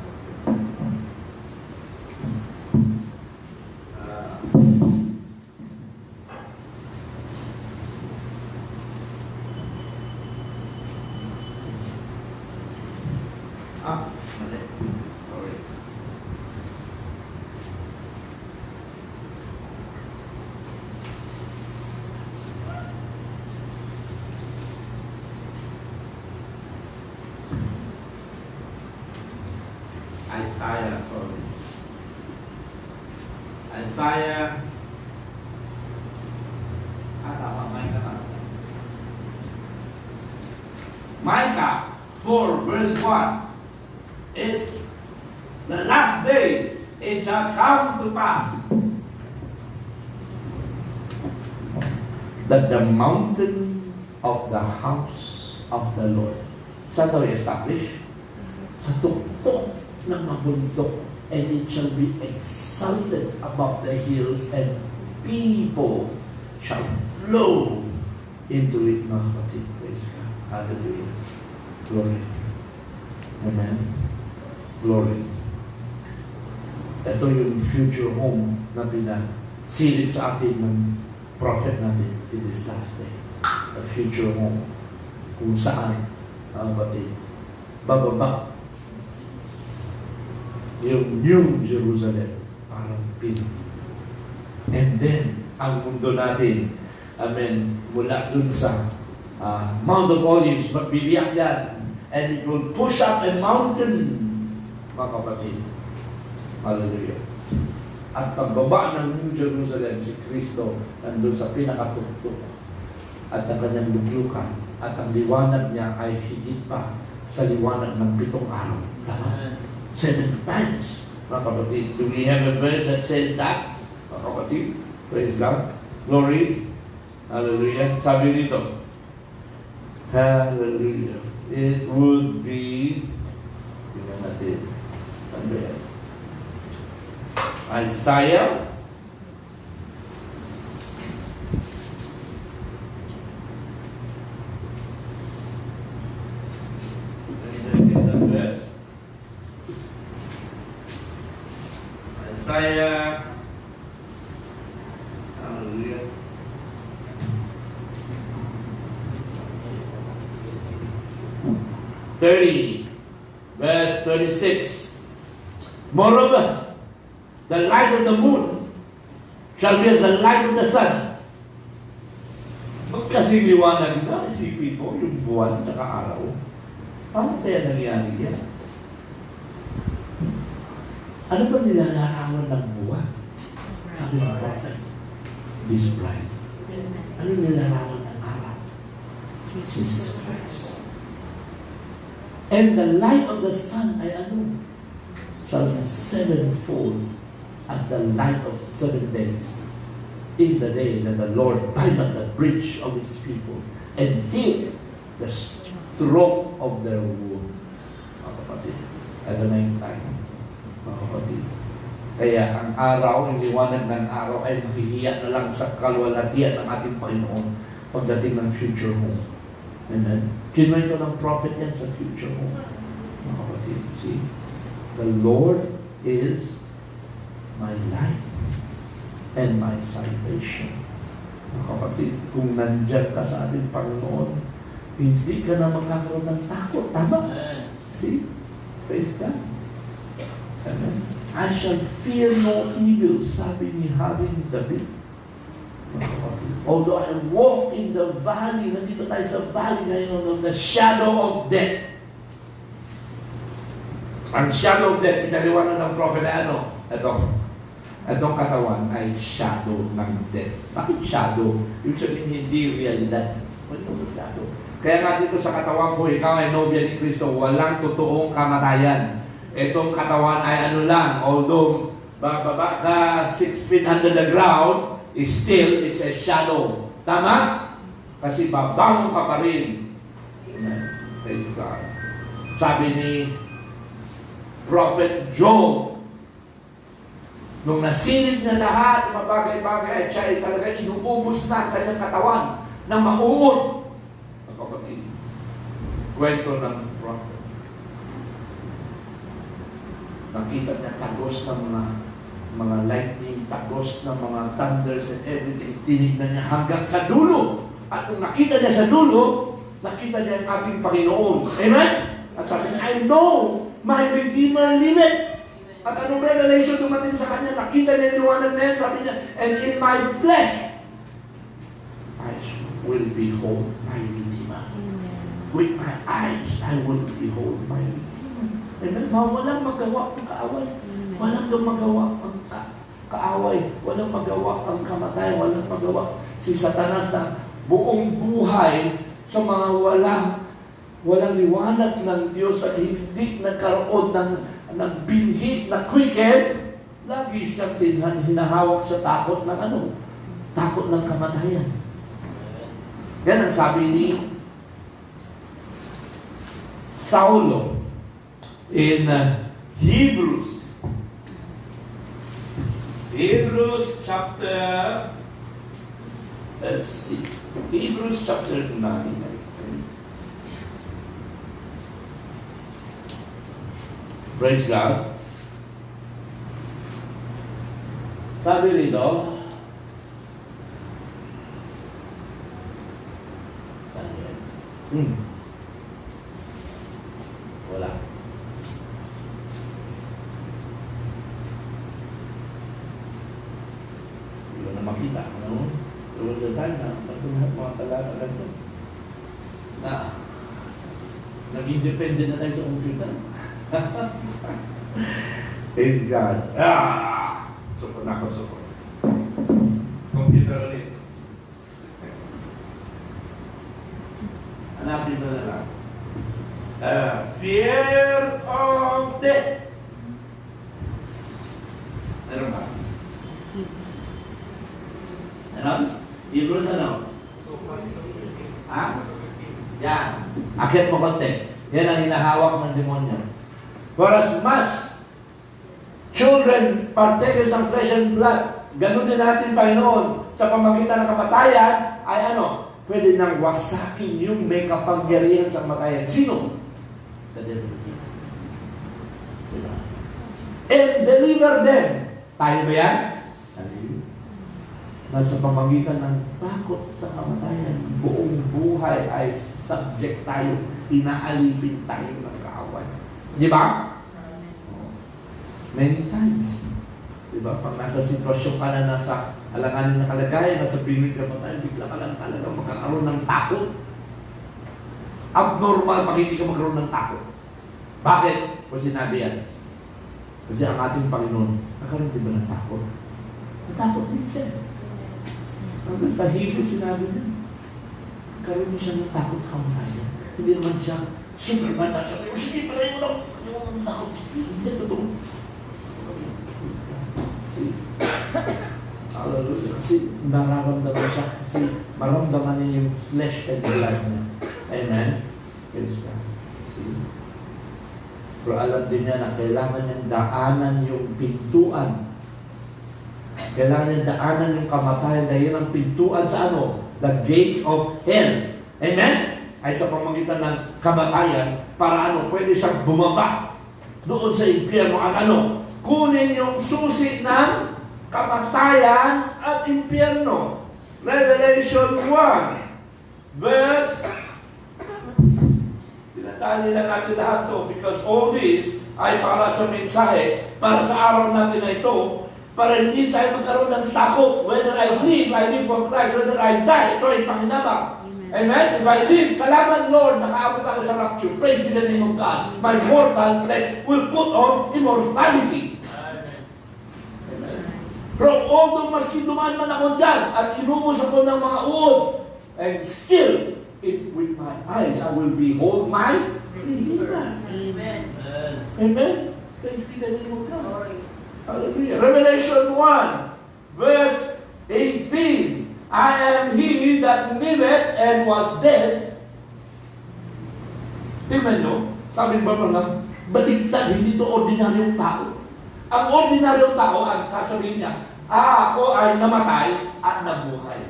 Mali. Sorry. Isaiah, sorry. Isaiah. Tama, Micah. Micah 4 verse 1. It's the last days, it shall come to pass that the mountain of the house of the Lord, saan daw i-establish? Sa tuktok ng mabundok, and it shall be exalted above the hills, and people shall flow into it. Mga kapatid, praise God. Hallelujah. Glory. Amen. Glory. Ito yung future home na pinasilip sa atin ng prophet natin in this last day. The future home. Kung saan, kapatid, bababa yung New Jerusalem, parang pin. And then, ang mundo natin, amen, mula dun sa Mount of Olives, magbibiyak yan, and it will push up a mountain, mga kapatid. Hallelujah. At pagbaba ng New Jerusalem, si Kristo nandun sa pinakatuktok at ang kanyang luglukan at ang liwanag niya ay higit pa sa liwanag ng 7 araw. Tama? 7 times. Mga kapatid, do we have a verse that says that? Mga kapatid, praise God. Glory. Hallelujah. Sabi nito, hallelujah. It would be, tingnan natin, saan ba yan? Isaiah Isaiah, hallelujah. Verse 36. Moreover, the light of the moon shall be as the light of the sun. Kasi liwanag na, isipin mo, yung buwan at araw. Paano kaya nangyari yan? Ano ba nilalarawan ng buwan? Sabi ng prophet, this bright. Ano nilalarawan ng araw? Jesus Christ. And the light of the sun ay ano? Shall be 7-fold as the light of 7 days in the day that the Lord bind up the bridge of his people and heal the throat of their womb. Mga kapatid, ito na yung time. Mga kapatid. Kaya ang araw, yung liwanag ng araw ay mahihiya na lang sa kalwalatian ng ating Panginoon pagdating ng future mo. Amen. Kinuwento ng prophet yan sa future mo. Mga kapatid, see? The Lord is my light and my salvation. Mga kapatid, kung nandyan ka sa ating Panginoon, hindi ka na magkakaroon ng takot. Tama? See? Praise God. Amen. I shall fear no evil, sabi ni Haring David. Mga kapatid, although I walk in the valley, nandito tayo sa valley ngayon of the shadow of death. Ang shadow of death, pinaliwanan ng prophet na ano? Itong katawan ay shadow ng death. Bakit shadow? Ibig sabihin hindi realidad. What is a shadow? Kaya nga dito sa katawan ko, ikaw ay nobya ni Kristo, walang totoong kamatayan. Itong katawan ay ano lang, although bababa ka 6 feet under the ground, still it's a shadow. Tama? Kasi babangon ka pa rin. Amen. Praise God. Sabi ni Prophet Job, nung nasilid na lahat, mabagay-bagay, at siya ay talaga inuubos na ang kanyang katawan ng mauod. Ang kapatid, kwento ng prophet. Nakita niya tagos ng mga lightning, tagos ng mga thunders and everything. Tinignan niya hanggang sa dulo. At kung nakita niya sa dulo, nakita niya ang ating Panginoon. Amen? At sabi niya, I know my Redeemer liveth. At anong revelation dumating sa kanya? Nakita niya yung liwanag na yan. Sabi niya, and in my flesh, I will behold my Redeemer. With my eyes, I will behold my Redeemer. Amen? Walang magawa ang kaaway. Walang magawa ang kaaway. Walang magawa ang kamatayan. Walang magawa si Satanas na buong buhay sa mga walang liwanag ng Diyos at hindi nagkaroon ng binhi na quicken. Lagi siyang hinahawak sa takot ng ano? Takot ng kamatayan. Yan ang sabi ni Saulo in Hebrews chapter, let's see, Hebrews chapter 9. Praise God. Sabi rito, saan yan? Wala. Hindi ko na makita. Ano? There was a time na mga talata lang ito. Nag-independent na tayo sa computer. Praise God. Support na ako, support. Computer ulit. Hanapin mo na lang. Fear of death. Meron ba? Meron? Hebrews ano? Yan. Akit mo konti. Yan ang hinahawak ng demonyo. For as much children partakers ng flesh and blood, ganun din natin, Panginoon, sa pamagitan ng kamatayan, ay ano? Pwede nang wasakin yung may kapangyarihan sa kamatayan. Sino? The devil. Diba? And deliver them. Tayo ba yan? Nasa pamagitan ng takot sa kamatayan, buong buhay ay subject tayo, inaalipin tayo ng kaaway. Di ba? Many times. Di ba? Pag nasa sitwasyon ka na nasa alanganin na kalagayan, nasa pinig ka pa tayo, bigla ka lang talaga magkakaroon ng takot. Abnormal pag hindi ka magkaroon ng takot. Bakit? Kung sinabi yan. Kasi ang ating Panginoon, nagkaroon din ba ng takot? Natakot din siya. Sa Hebrew sinabi niya, karoon din siya ng takot sa kamatayan. Hindi naman siya Superman na sabi ko, sige, palay mo lang. Hindi, totoo. Hallelujah. Kasi nararamdaman siya. Kasi maramdaman niya yung flesh and blood niya. Amen? Praise God. See? Pero alam din niya na kailangan niyang daanan yung pintuan. Kailangan niyang daanan yung kamatayan dahil ang pintuan sa ano? The gates of hell. Amen? Ay sa pamamagitan ng kamatayan para ano? Pwede siyang bumaba doon sa impyerno at ano? Kunin yung susi ng kamatayan at impyerno. Revelation 1 verse tinatali lang natin lahat to because all this ay para sa mensahe, para sa araw natin na ito, para hindi tayo magkaroon ng takot. Whether I live for Christ. Whether I die, ito ay pakinabang. Amen? If I live, salamat Lord, nakaabot ako sa rapture. Praise be the name of God. My mortal flesh will put on immortality. Pero although maski dumaan man ako dyan at inubos ako ng mga uod, and still, with my eyes, I will behold my Redeemer. Amen. Amen? Praise be the name of God. Hallelujah. Revelation 1, verse 18. I am he that liveth and was dead. Tingnan nyo, sabi ba lang, baligtad, hindi to ordinaryong tao. Ang ordinaryong tao, ang sasabihin niya, ako ay namatay at nabuhay.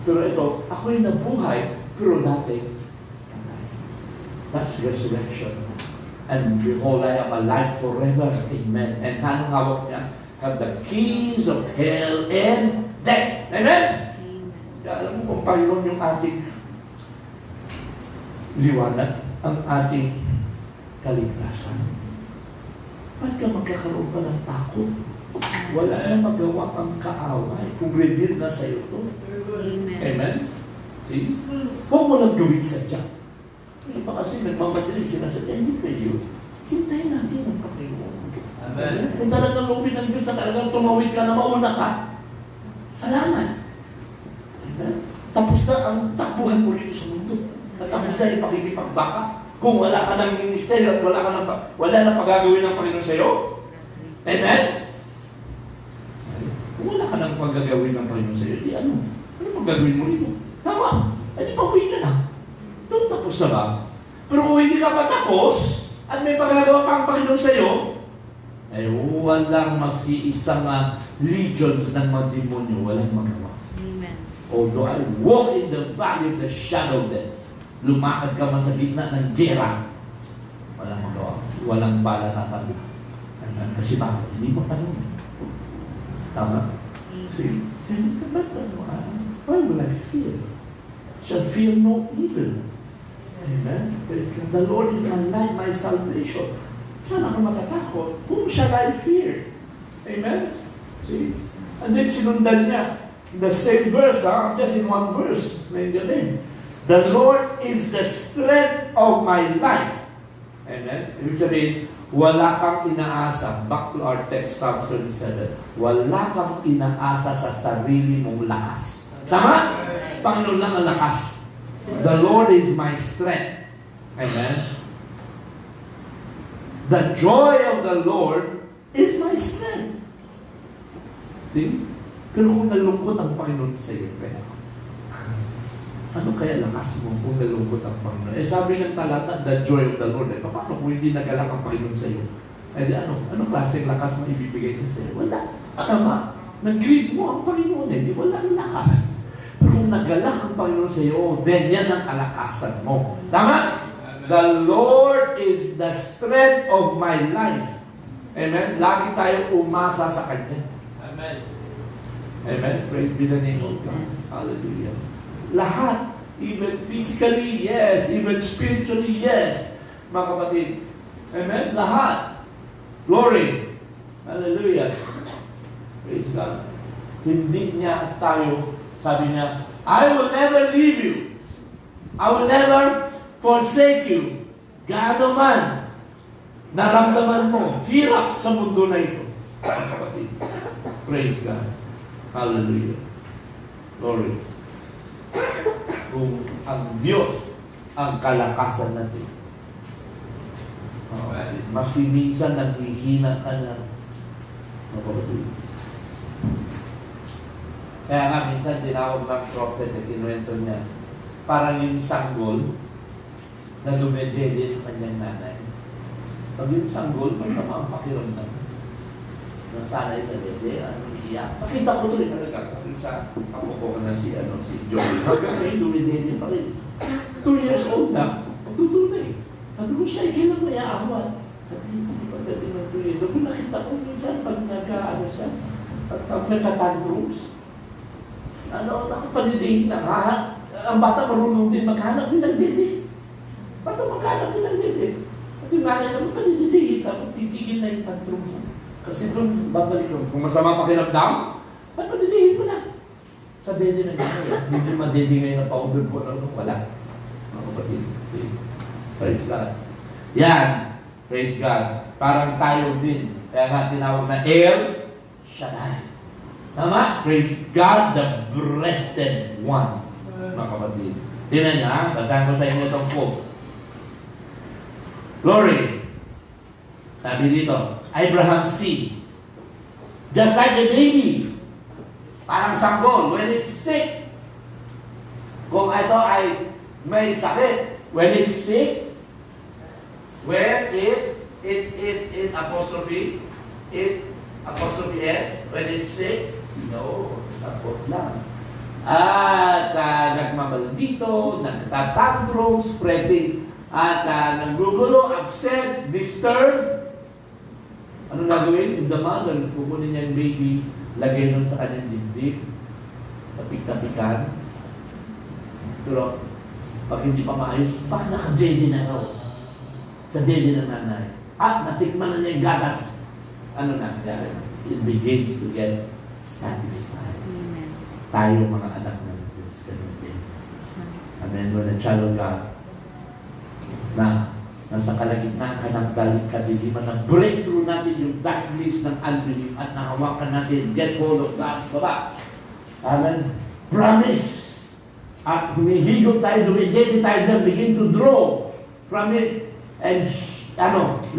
Pero ito, ako'y nabuhay, pero dati, that's resurrection. And behold, I am alive forever. Amen. And anong hawak niya? Have the keys of hell and death. Amen? Kaya alam mo kung Panginoon yung ating liwanag, ang ating kaligtasan. Ba't ka magkakaroon pa ng takot? Wala na magawa ang kaaway kung reveal na sa'yo ito. Amen. Amen? See? Huwag mo lang gawin sadya. Iba kasi nagmamadali sinasadya, hindi pwede. Hintayin natin ang Panginoon. Amen. Kung talagang loobin ng Diyos na talagang tumawid ka na mauna ka, salamat. Amen? Tapos na ang takbuhan mo dito sa mundo. At tapos na yung pakikipagbaka. Kung wala ka ng ministeryo at wala na pagagawin ng Panginoon sa'yo, amen? Kung wala ka ng pagagawin ng Panginoon sa'yo, di ano? Ano magagawin mo dito? Tama. Ay, di pauwi ka na. Doon tapos na ba? Pero kung hindi ka pa tapos, at may pagagawa pa ang Panginoon sa'yo, ay walang maski isang legions ng mga demonyo, walang magawa. Amen. Although I walk in the valley of the shadow of death, lumakad ka man sa gitna ng gera, walang magawa. Walang bala tatanda. Kasi bakit? Hindi mo panahon. Tama? See? Why will I fear? Shall fear no evil. Amen? Praise God. The Lord is my light, my salvation. Saan ako matatakot? Whom shall I fear? Amen? See? And then sinundan niya. The same verse, just in one verse. The Lord is the strength of my life. Amen? Ibig sabihin, wala kang inaasa. Back to our text, Psalm 27. Wala kang inaasa sa sarili mong lakas. Tama? Panginoon lang ang lakas. The Lord is my strength. Amen? The joy of the Lord is my strength. See? Pero kung nalungkot ang Panginoon sa iyo, ano kaya lakas mo kung nalungkot ang Panginoon? Sabi ng talata, the joy of the Lord. Paano kung hindi nagalak ang Panginoon sa iyo? Di ano? Anong klaseng lakas mo ibibigay niya sa iyo? Wala. Tama. Nag-grieve mo ang Panginoon di walang lakas. Pero kung nagalak ang Panginoon sa iyo, then yan ang kalakasan mo. Tama? The Lord is the strength of my life. Amen? Lagi tayong umasa sa Kanya. Amen. Amen? Praise be the name of God. Hallelujah. Lahat. Even physically, yes. Even spiritually, yes. Mga kapatid. Amen? Lahat. Glory. Hallelujah. Praise God. Hindi niya tayo, sabi niya, I will never leave you. I will never forsake you. Gaano man naramdaman mo, hirap sa mundo na ito. Mga kapatid. Praise God. Hallelujah. Glory. Kung ang Diyos ang kalakasan natin. Mas minsan naghihina ka na. Kaya nga minsan tinawag ng prophet at kinuwento niya. Parang yung sanggol na dumedede sa kanyang nanay. Pag yung sanggol, masama ang pakiramdam. Nasanay sa dede, iiyak. Nakita ko tuloy talaga. Kasi sa ako ko na si Joey. Hanggang ngayon, dumedede pa rin. 2 years old na, magtutunay. Sabi ko siya, kailan mo iaawat? Sabi niya, sige pagdating ng 2 years. Sabi nakita ko minsan pag siya, pag nagka-tantrums, nakapanidihin na nga. Ang bata marunong din maghanap din ng dede. Bata maghanap din ng dede. At yung nanay naman panididihin, tapos titigil na yung tantrums. Kasi doon, babalik ko. Kung masama pakiramdam, panididihin mo lang. Sa dede na gano'n, hindi madede ngayon na pa-over ko na wala. Mga kapatid. Praise God. Yan. Praise God. Parang tayo din. Kaya nga tinawag na El Shaddai. Tama? Praise God, the breasted one. Mga kapatid. Tingnan niyo ha. Basahin ko sa inyo itong quote. Glory. Sabi dito, Abraham's seed. Just like a baby. Parang sanggol. When it's sick. Kung ito ay may sakit. When it's sick. Where it apostrophe S. When it's sick. No. Sakot lang. At nagmamaldito, nagtatantrums, spreading, at nanggugulo, upset, disturbed. Ano gagawin? Yung the mother, kukunin niya yung baby, lagay nun sa kanyang dibdib, tapik-tapikan. Pero, pag hindi pa maayos, baka naka-dede na raw. Sa dede ng nanay. At natikman na niya yung gatas. Ano na? It begins to get satisfied. Amen. Tayo mga anak ng Diyos, ganun din. Amen. When a child of God, na nasa kalagitnaan ka ng kadiliman, na breakthrough natin yung darkness ng unbelief at nahawakan natin, get hold of God's baba. Amen. Promise. At humihigop tayo, dumidede tayo dyan, begin to draw from it. And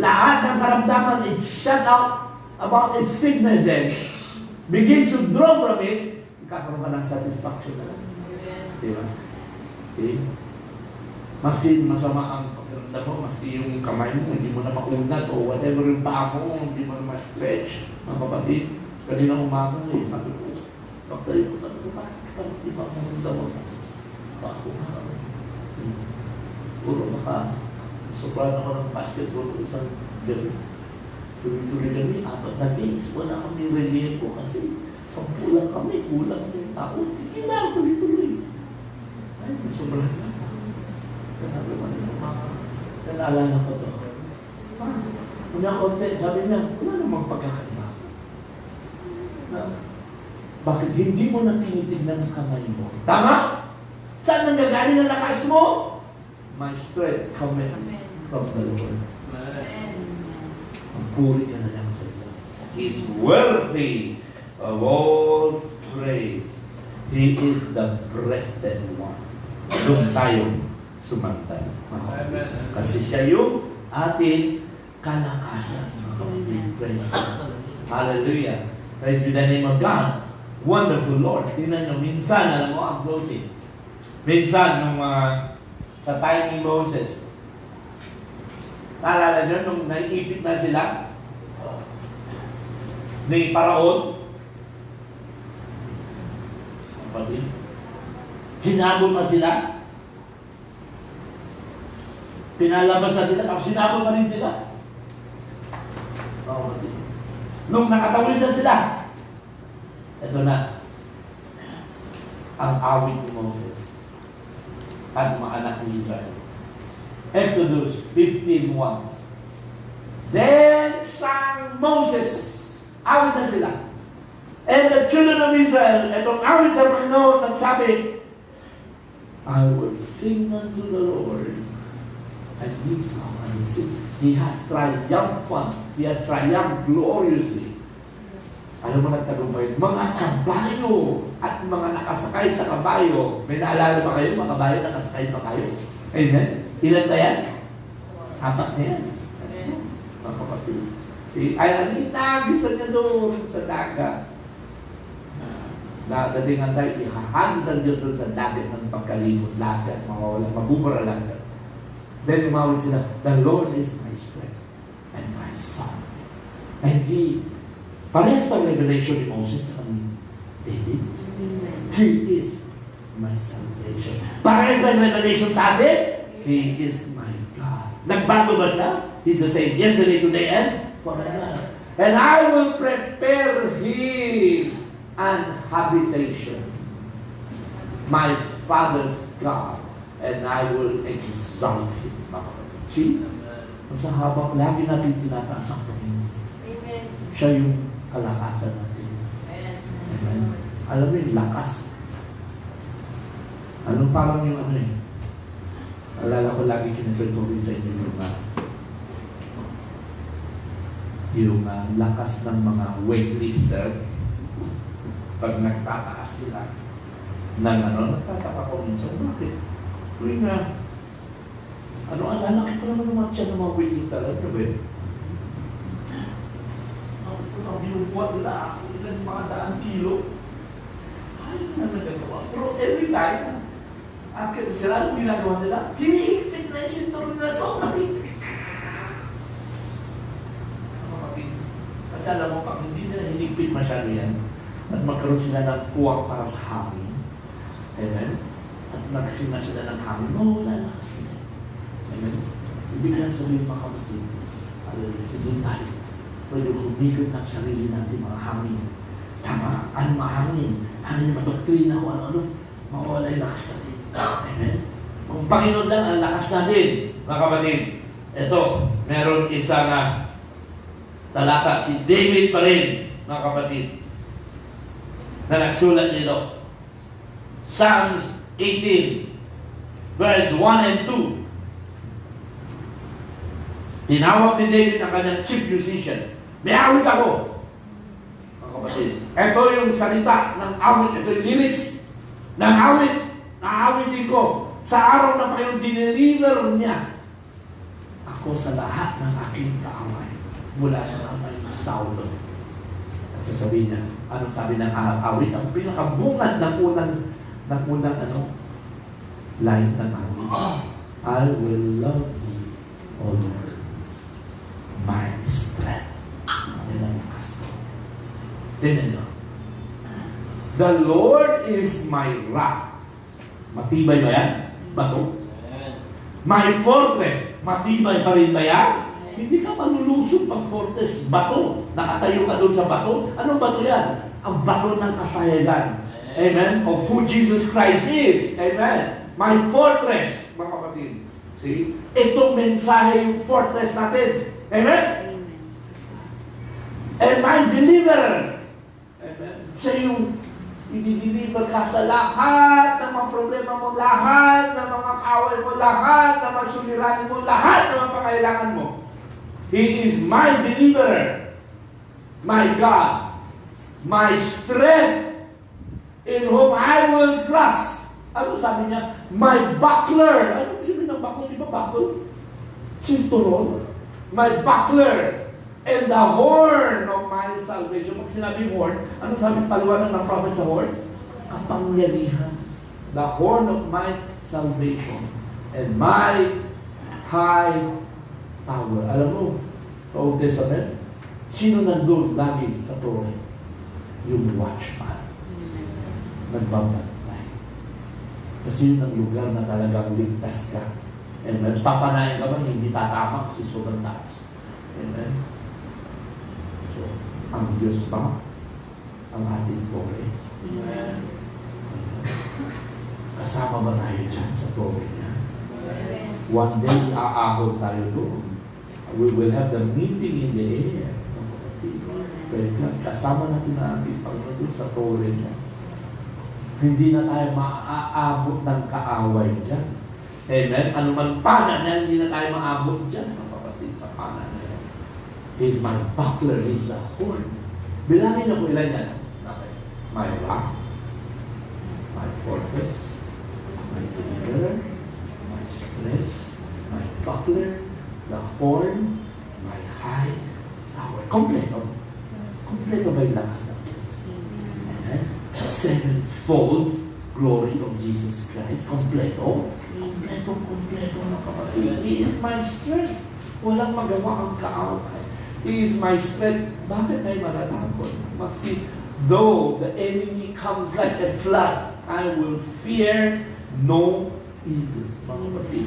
lahat ng karamdaman, it shut out about its sickness then. Begin to draw from it, kakaroon ka ng satisfaction na lang. Diba? Okay? Maski masama ang pakiramdam mo, maski yung kamay mo, hindi mo na maunat o whatever yung paa mo, hindi mo na ma-stretch. Mga kapatid, kanina umaga, sabi ko, pagtayo ko, sabi ko, bakit di ba mamunta mo? Ako na. Puro baka, sobrang ako ng basketball ko isang gabi. Tuloy-tuloy kami, 4 na games, wala kami relievo kasi 10 lang kami, kulang yung tao. Sige na, tuloy-tuloy. Ay, sobrang na. Sabi mo na yung mga, naalala ko to. Una konti, sabi niya, wala namang pagkakaiba. Bakit hindi mo na tinitignan ang kamay mo? Tama? Saan nanggagaling ang lakas mo? My strength cometh from the Lord. Puri ka na lang sa Diyos. He's worthy of all praise. He is the breasted one. Doon tayo sumantay. Kasi siya yung ating kalakasan. Praise God. Hallelujah. Praise be the name of God. Wonderful Lord. Tingnan nyo, minsan, alam mo, ang closing. Minsan, nung sa time ni Moses, naalala nyo, nung naiipit na sila ni Paraon, hinabol na sila, pinalabas na sila, tapos hinabol pa rin sila. Nung nakatawid na sila, ito na, ang awit ni Moses at mga anak ni Israel. Exodus 15:1. Then sang Moses, awit na sila. And the children of Israel, itong awit sa Panginoon, nagsabi, I will sing unto the Lord a new song. I will sing. He has triumphant. He has triumphed gloriously. Alam mo nagtagumpay, mga kabayo at mga nakasakay sa kabayo. May naalala ba kayo, mga kabayo nakasakay sa kabayo? Amen? Ilan ba yan? Asak na yan. Mga kapatid. Ay, Anita, gusto niya doon sa dagat. Dadatingan tayo, ihahagis ang Diyos doon sa dagat ng pagkalimot lahat at mawawala, mabubura lahat. Then umawit sila, the Lord is my strength and my son. And parehas pag revelation ni Moses sa David, He is my salvation. Parehas ba yung revelation sa atin? He is my God. Nagbago ba siya? He's the same yesterday, today, and forever. And I will prepare Him an habitation, my Father's God, and I will exalt Him. See? Sa habang lagi natin tinataas ang Panginoon. Amen. Siya yung kalakasan natin. Amen. Alam mo yung lakas. Anong parang yung ano eh? Alala ko lagi kinatutuloy sa inyo yung lakas ng mga weightlifter pag nagtataas sila ng nagtataka ko minsan, bakit? Tuwing ang lalaki pa naman ng mga tiyan ng mga weightlifter, alam nyo ba yun? Ang binubuhat nila, ilan mga daang kilo. Ay, na nagagawa. Pero every time, akit sila, anong ginagawa nila? Hinihigpit na yung sinturong nila, sobrang higpit. Kasi alam mo, pag hindi nila hinigpit masyado yan, at magkaroon sila ng kuwang para sa hangin, amen? At naghinga sila ng hangin, mawala na kasi. Amen? Ibig lang sabihin mga kapatid, hindi tayo pwede humigot ng sarili natin mga hangin. Tama, ano mahangin? Hangin na doktrina ko, ano-ano, mawala yung lakas natin. Amen? Kung Panginoon lang ang lakas natin, mga kapatid, ito, meron isang talata, si David pa rin, mga kapatid, na nagsulat nito. Psalms 18, verse 1 and 2. Tinawag ni David ang kanyang chief musician. May awit ako, mga kapatid. Ito yung salita ng awit, ito yung lyrics ng awit, naawitin ko sa araw na kayong dineliver niya ako sa lahat ng aking kaaway mula sa kamay ng Saulo. At sasabihin niya, anong sabi ng awit? Ang pinakabungad ng unang line ng awit. I will love thee, O Lord, my strength. Then, the Lord is my rock. Matibay ba yan? Bato? My fortress. Matibay pa rin ba yan? Hindi ka malulusog pag fortress. Bato. Nakatayo ka doon sa bato. Anong bato yan? Ang bato ng kapayagan. Amen? Of who Jesus Christ is. Amen? My fortress, mga kapatid. See? Itong mensahe yung fortress natin. Amen? And my deliverer. Amen? Siya yung i-deliver ka sa lahat ng mga problema mo, lahat ng mga kaaway mo, lahat ng mga suliranin mo, lahat ng mga pangailangan mo. He is my deliverer, my God, my strength, in whom I will trust. Ano sabi niya? My buckler. Ano sabi ng buckler? Di ba buckler? Sinturon. My buckler and the horn of my salvation. Pag sinabi horn, anong sabi paliwanag ng prophet sa horn? Kapangyarihan. The horn of my salvation and my high tower. Alam mo, sa Old Testament, sino nandun lagi sa tore? Yung watchman. Nagbabantay. Kasi yun ang lugar na talagang ligtas ka. Amen. Papanayin ka ba, hindi tatama kasi sobrang taas. Amen. So, ang Diyos ba ang ating tore? Amen. Kasama ba tayo dyan sa tore niya? One day, aahon tayo doon. We will have the meeting in the air. Praise God. Kasama natin na ating Panginoon sa tore niya. Hindi na tayo maaabot ng kaaway dyan. Amen? Ano man pana na, hindi na tayo maabot dyan, mga kapatid, sa pana na yan. He's my buckler, He's the horn. Bilangin na po ilan yan. Okay. My rock, my fortress, my deliverer, my strength, my buckler, the horn, my high tower. Kompleto. Kompleto ba yung lakas ng Diyos? Amen? The sevenfold glory of Jesus Christ. Kompleto. Kompleto na kapatid. He is my strength. Walang magawa ang kaaway. He is my strength. Bakit tayo malalakot? Maski, though the enemy comes like a flood, I will fear no evil. Mga kapatid,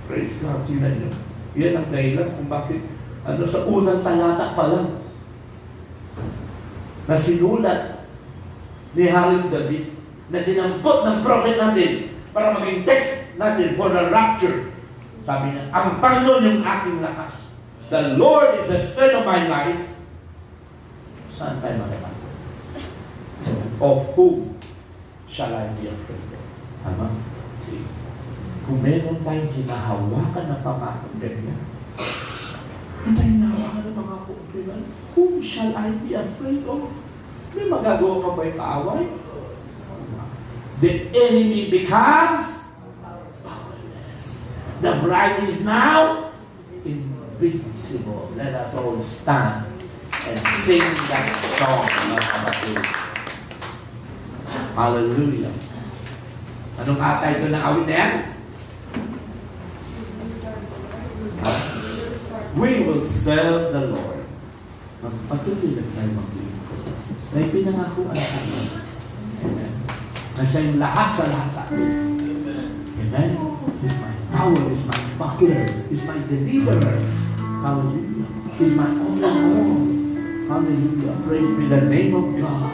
praise God, tingnan niyo. Yan ang dahilan kung bakit, sa unang talata pa lang, na sinulat ni Haring David, na dinampot ng prophet natin para maging text natin for the rapture. Sabi niya, ang Panginoon yung aking lakas. The Lord is the strength of my life. Saan tayo magatakot? Of whom shall I be afraid? Tama? See? Kung meron tayong hinahawakan na pangako ganyan, kung tayo hinahawakan na pangako ganyan, whom shall I be afraid of? May magagawa pa ba yung kaaway? The enemy becomes powerless. The bride is now invincible. Let us all stand and sing that song, mga kapatid. Hallelujah. Anong atay ito ng awit na yan? We will serve the Lord. Magpatuloy lang tayo maglingkod. May pinangakuan sa atin. Amen. Na siya yung lahat sa atin. Amen. He's my tower, He's my buckler, He's my deliverer. Hallelujah. He's my all in all. Hallelujah. Praise be the name of God.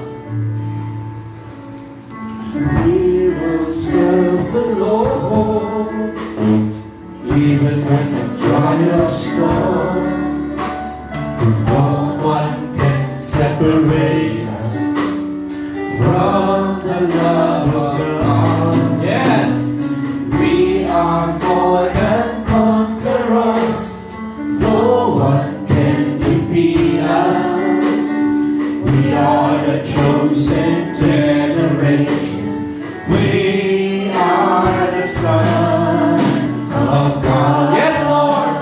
We will serve the Lord, even when the trials come. No one can separate us from the love of God. Yes, we are more than conquerors. No one can defeat us. We are the chosen generation. We are the sons of God. Yes, Lord.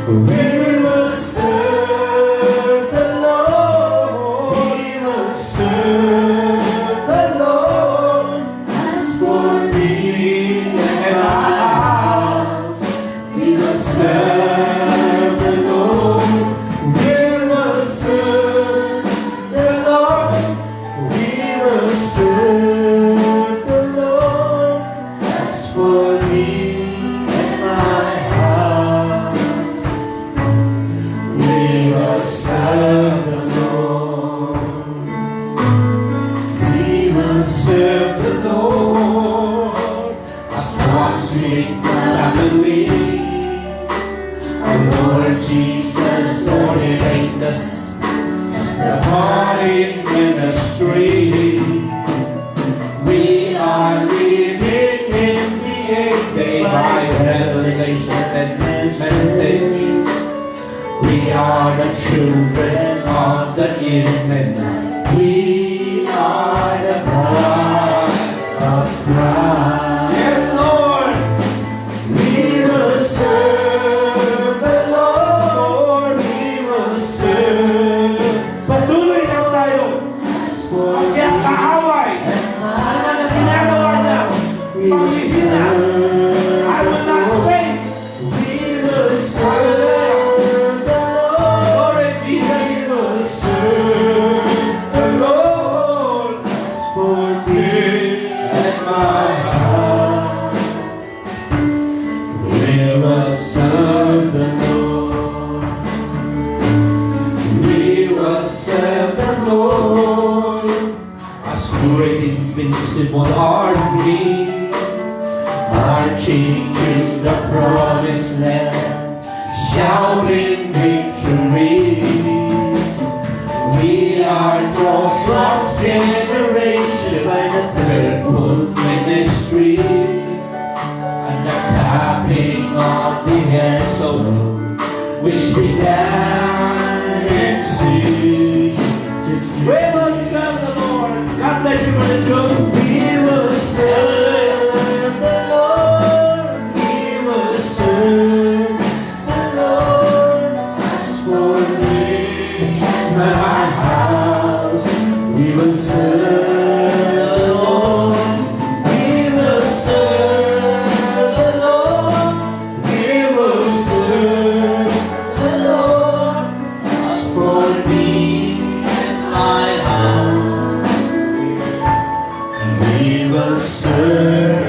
We will serve the Lord. We will serve the Lord. As for me and my house, we will serve the Lord. We will serve the Lord. We will serve. Jesus ordained us the party ministry. We are living in the 8th day by revelation and message. We are the children of the evening. We are the bride of Christ. Yes, Lord. We will serve. Invincible army, marching to the promised land, shouting victory. We are God's lost generation by the third moon ministry, and the clapping of the vessel which began in sea. We will serve the Lord. God bless you, Brother Joe. We will serve the Lord. We will serve the Lord. As for me and my house, we will serve the Lord. We will serve We will serve